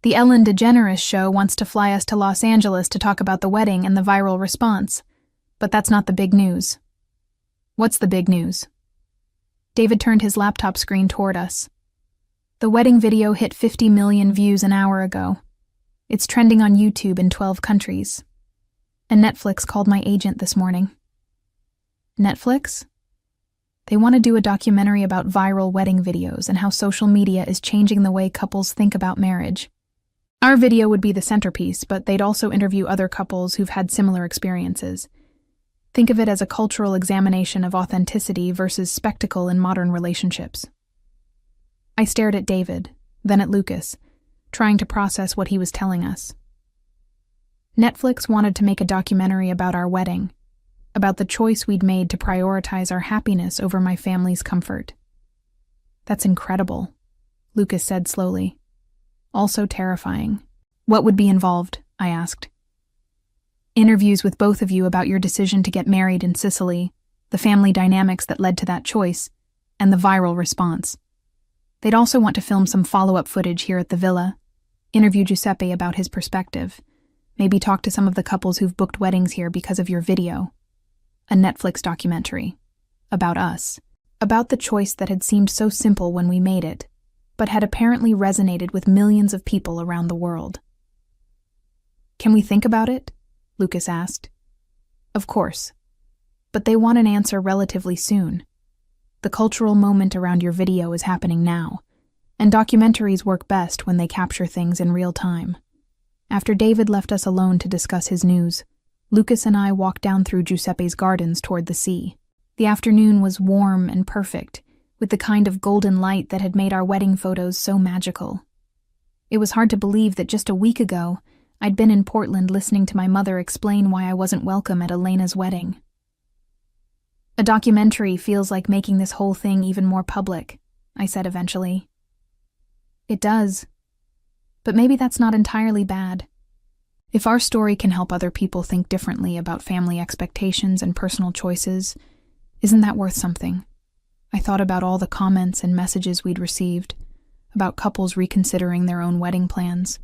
Speaker 1: "The Ellen DeGeneres show wants to fly us to Los Angeles to talk about the wedding and the viral response. But that's not the big news." "What's the big news?" David turned his laptop screen toward us. "The wedding video hit 50 million views an hour ago. It's trending on YouTube in 12 countries. And Netflix called my agent this morning." "Netflix?" "They want to do a documentary about viral wedding videos and how social media is changing the way couples think about marriage. Our video would be the centerpiece, but they'd also interview other couples who've had similar experiences. Think of it as a cultural examination of authenticity versus spectacle in modern relationships." I stared at David, then at Lucas, trying to process what he was telling us. Netflix wanted to make a documentary about our wedding, about the choice we'd made to prioritize our happiness over my family's comfort. "That's incredible," Lucas said slowly. "Also terrifying." "What would be involved?" I asked. "Interviews with both of you about your decision to get married in Sicily, the family dynamics that led to that choice, and the viral response. They'd also want to film some follow-up footage here at the villa, interview Giuseppe about his perspective, maybe talk to some of the couples who've booked weddings here because of your video. A Netflix documentary. About us. About the choice that had seemed so simple when we made it, but had apparently resonated with millions of people around the world." "Can we think about it?" Lucas asked. "Of course. But they want an answer relatively soon. The cultural moment around your video is happening now, and documentaries work best when they capture things in real time." After David left us alone to discuss his news, Lucas and I walked down through Giuseppe's gardens toward the sea. The afternoon was warm and perfect, with the kind of golden light that had made our wedding photos so magical. It was hard to believe that just a week ago, I'd been in Portland listening to my mother explain why I wasn't welcome at Elena's wedding. "A documentary feels like making this whole thing even more public," I said eventually. "It does. But maybe that's not entirely bad. If our story can help other people think differently about family expectations and personal choices, isn't that worth something? I thought about all the comments and messages we'd received, about couples reconsidering their own wedding plans,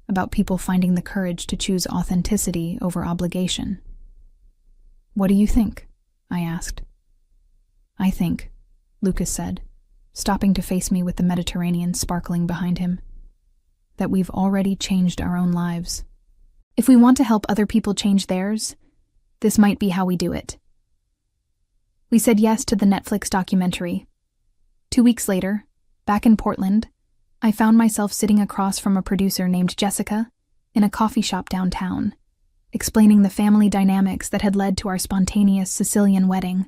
Speaker 1: about people finding the courage to choose authenticity over obligation. "What do you think?" I asked. "I think," Lucas said, stopping to face me with the Mediterranean sparkling behind him, "that we've already changed our own lives. If we want to help other people change theirs, this might be how we do it." We said yes to the Netflix documentary. 2 weeks later, back in Portland, I found myself sitting across from a producer named Jessica in a coffee shop downtown, explaining the family dynamics that had led to our spontaneous Sicilian wedding.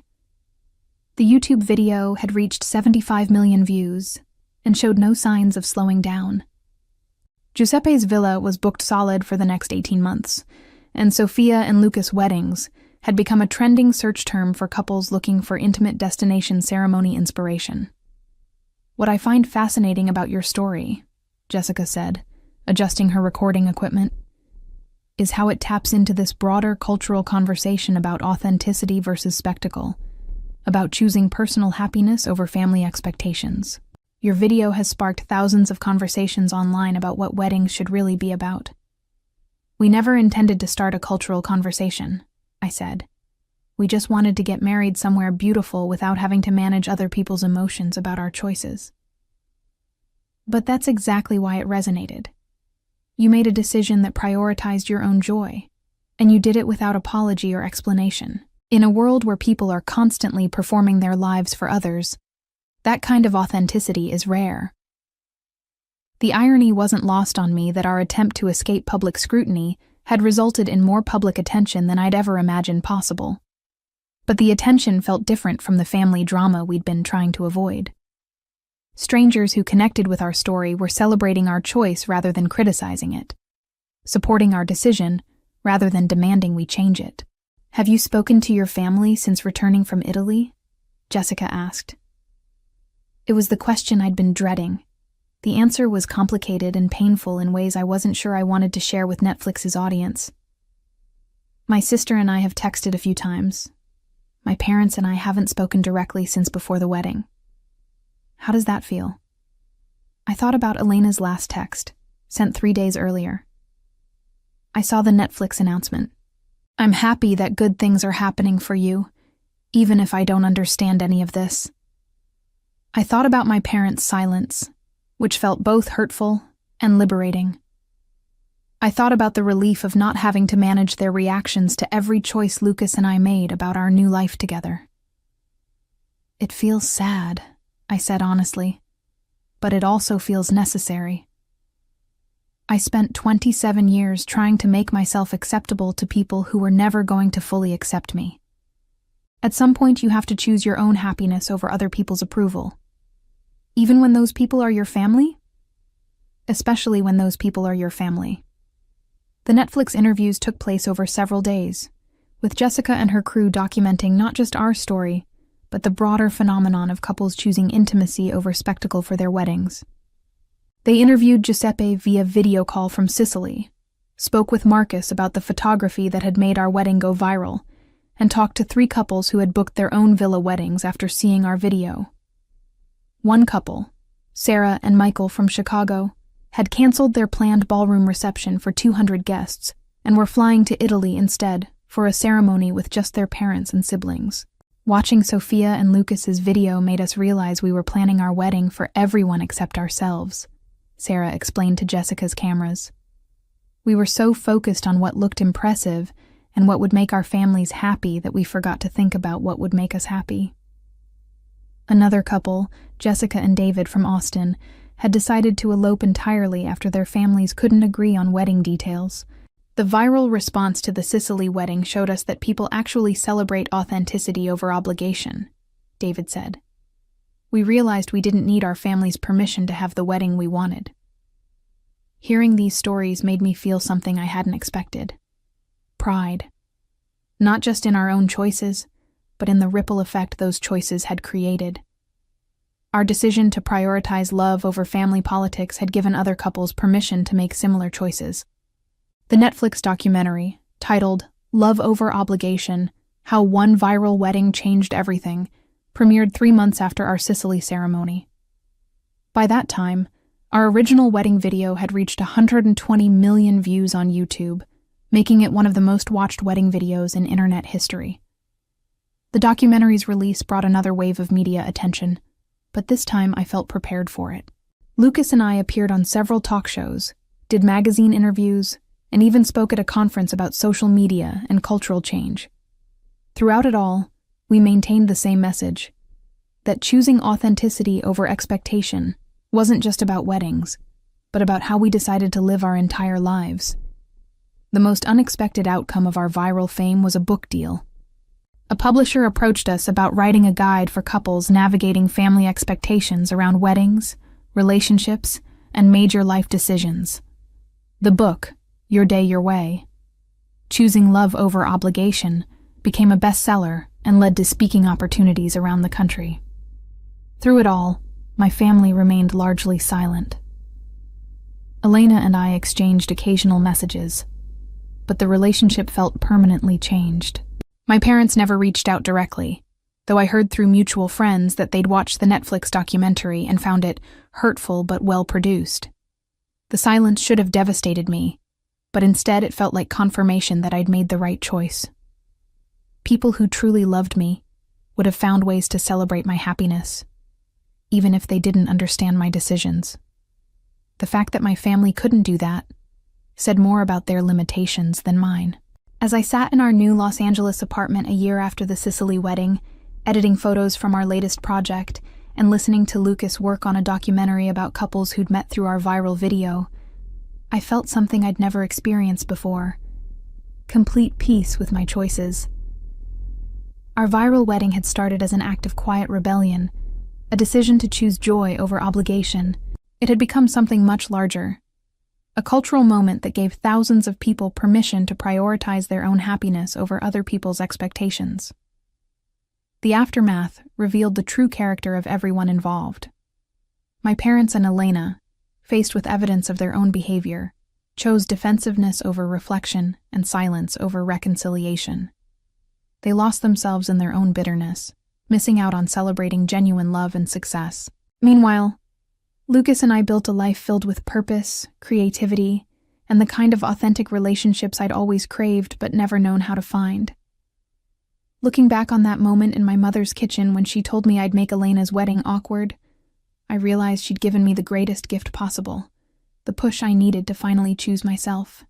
Speaker 1: The YouTube video had reached 75 million views and showed no signs of slowing down. Giuseppe's villa was booked solid for the next 18 months, and Sophia and Lucas weddings had become a trending search term for couples looking for intimate destination ceremony inspiration. "What I find fascinating about your story," Jessica said, adjusting her recording equipment, "is how it taps into this broader cultural conversation about authenticity versus spectacle, about choosing personal happiness over family expectations. Your video has sparked thousands of conversations online about what weddings should really be about." "We never intended to start a cultural conversation," I said. "We just wanted to get married somewhere beautiful without having to manage other people's emotions about our choices." "But that's exactly why it resonated. You made a decision that prioritized your own joy, and you did it without apology or explanation. In a world where people are constantly performing their lives for others, that kind of authenticity is rare." The irony wasn't lost on me that our attempt to escape public scrutiny had resulted in more public attention than I'd ever imagined possible. But the attention felt different from the family drama we'd been trying to avoid. Strangers who connected with our story were celebrating our choice rather than criticizing it, supporting our decision rather than demanding we change it. "Have you spoken to your family since returning from Italy?" Jessica asked. It was the question I'd been dreading. The answer was complicated and painful in ways I wasn't sure I wanted to share with Netflix's audience. "My sister and I have texted a few times. My parents and I haven't spoken directly since before the wedding." "How does that feel?" I thought about Elena's last text, sent 3 days earlier. I saw the Netflix announcement. "I'm happy that good things are happening for you, even if I don't understand any of this." I thought about my parents' silence, which felt both hurtful and liberating. I thought about the relief of not having to manage their reactions to every choice Lucas and I made about our new life together. "It feels sad," I said honestly, "but it also feels necessary. I spent 27 years trying to make myself acceptable to people who were never going to fully accept me. At some point, you have to choose your own happiness over other people's approval. Even when those people are your family? Especially when those people are your family." The Netflix interviews took place over several days, with Jessica and her crew documenting not just our story, but the broader phenomenon of couples choosing intimacy over spectacle for their weddings. They interviewed Giuseppe via video call from Sicily, spoke with Marcus about the photography that had made our wedding go viral, and talked to 3 couples who had booked their own villa weddings after seeing our video. One couple, Sarah and Michael from Chicago, had canceled their planned ballroom reception for 200 guests and were flying to Italy instead for a ceremony with just their parents and siblings. Watching Sophia and Lucas's video made us realize we were planning our wedding for everyone except ourselves, Sarah explained to Jessica's cameras. We were so focused on what looked impressive and what would make our families happy that we forgot to think about what would make us happy. Another couple, Jessica and David from Austin, had decided to elope entirely after their families couldn't agree on wedding details. The viral response to the Sicily wedding showed us that people actually celebrate authenticity over obligation, David said. We realized we didn't need our family's permission to have the wedding we wanted. Hearing these stories made me feel something I hadn't expected. Pride. Not just in our own choices, but in the ripple effect those choices had created. Our decision to prioritize love over family politics had given other couples permission to make similar choices. The Netflix documentary, titled Love Over Obligation: How One Viral Wedding Changed Everything, premiered 3 months after our Sicily ceremony. By that time, our original wedding video had reached 120 million views on YouTube, making it one of the most watched wedding videos in internet history. The documentary's release brought another wave of media attention, but this time I felt prepared for it. Lucas and I appeared on several talk shows, did magazine interviews, and even spoke at a conference about social media and cultural change. Throughout it all, we maintained the same message: that choosing authenticity over expectation wasn't just about weddings, but about how we decided to live our entire lives. The most unexpected outcome of our viral fame was a book deal. A publisher approached us about writing a guide for couples navigating family expectations around weddings, relationships, and major life decisions. The book, Your Day, Your Way, Choosing Love Over Obligation, became a bestseller and led to speaking opportunities around the country. Through it all, my family remained largely silent. Elena and I exchanged occasional messages, but the relationship felt permanently changed. My parents never reached out directly, though I heard through mutual friends that they'd watched the Netflix documentary and found it hurtful but well-produced. The silence should have devastated me, but instead it felt like confirmation that I'd made the right choice. People who truly loved me would have found ways to celebrate my happiness, even if they didn't understand my decisions. The fact that my family couldn't do that said more about their limitations than mine. As I sat in our new Los Angeles apartment a year after the Sicily wedding, editing photos from our latest project and listening to Lucas work on a documentary about couples who'd met through our viral video, I felt something I'd never experienced before: complete peace with my choices. Our viral wedding had started as an act of quiet rebellion, a decision to choose joy over obligation. It had become something much larger, a cultural moment that gave thousands of people permission to prioritize their own happiness over other people's expectations. The aftermath revealed the true character of everyone involved. My parents and Elena, faced with evidence of their own behavior, chose defensiveness over reflection and silence over reconciliation. They lost themselves in their own bitterness, missing out on celebrating genuine love and success. Meanwhile, Lucas and I built a life filled with purpose, creativity, and the kind of authentic relationships I'd always craved but never known how to find. Looking back on that moment in my mother's kitchen when she told me I'd make Elena's wedding awkward, I realized she'd given me the greatest gift possible, the push I needed to finally choose myself.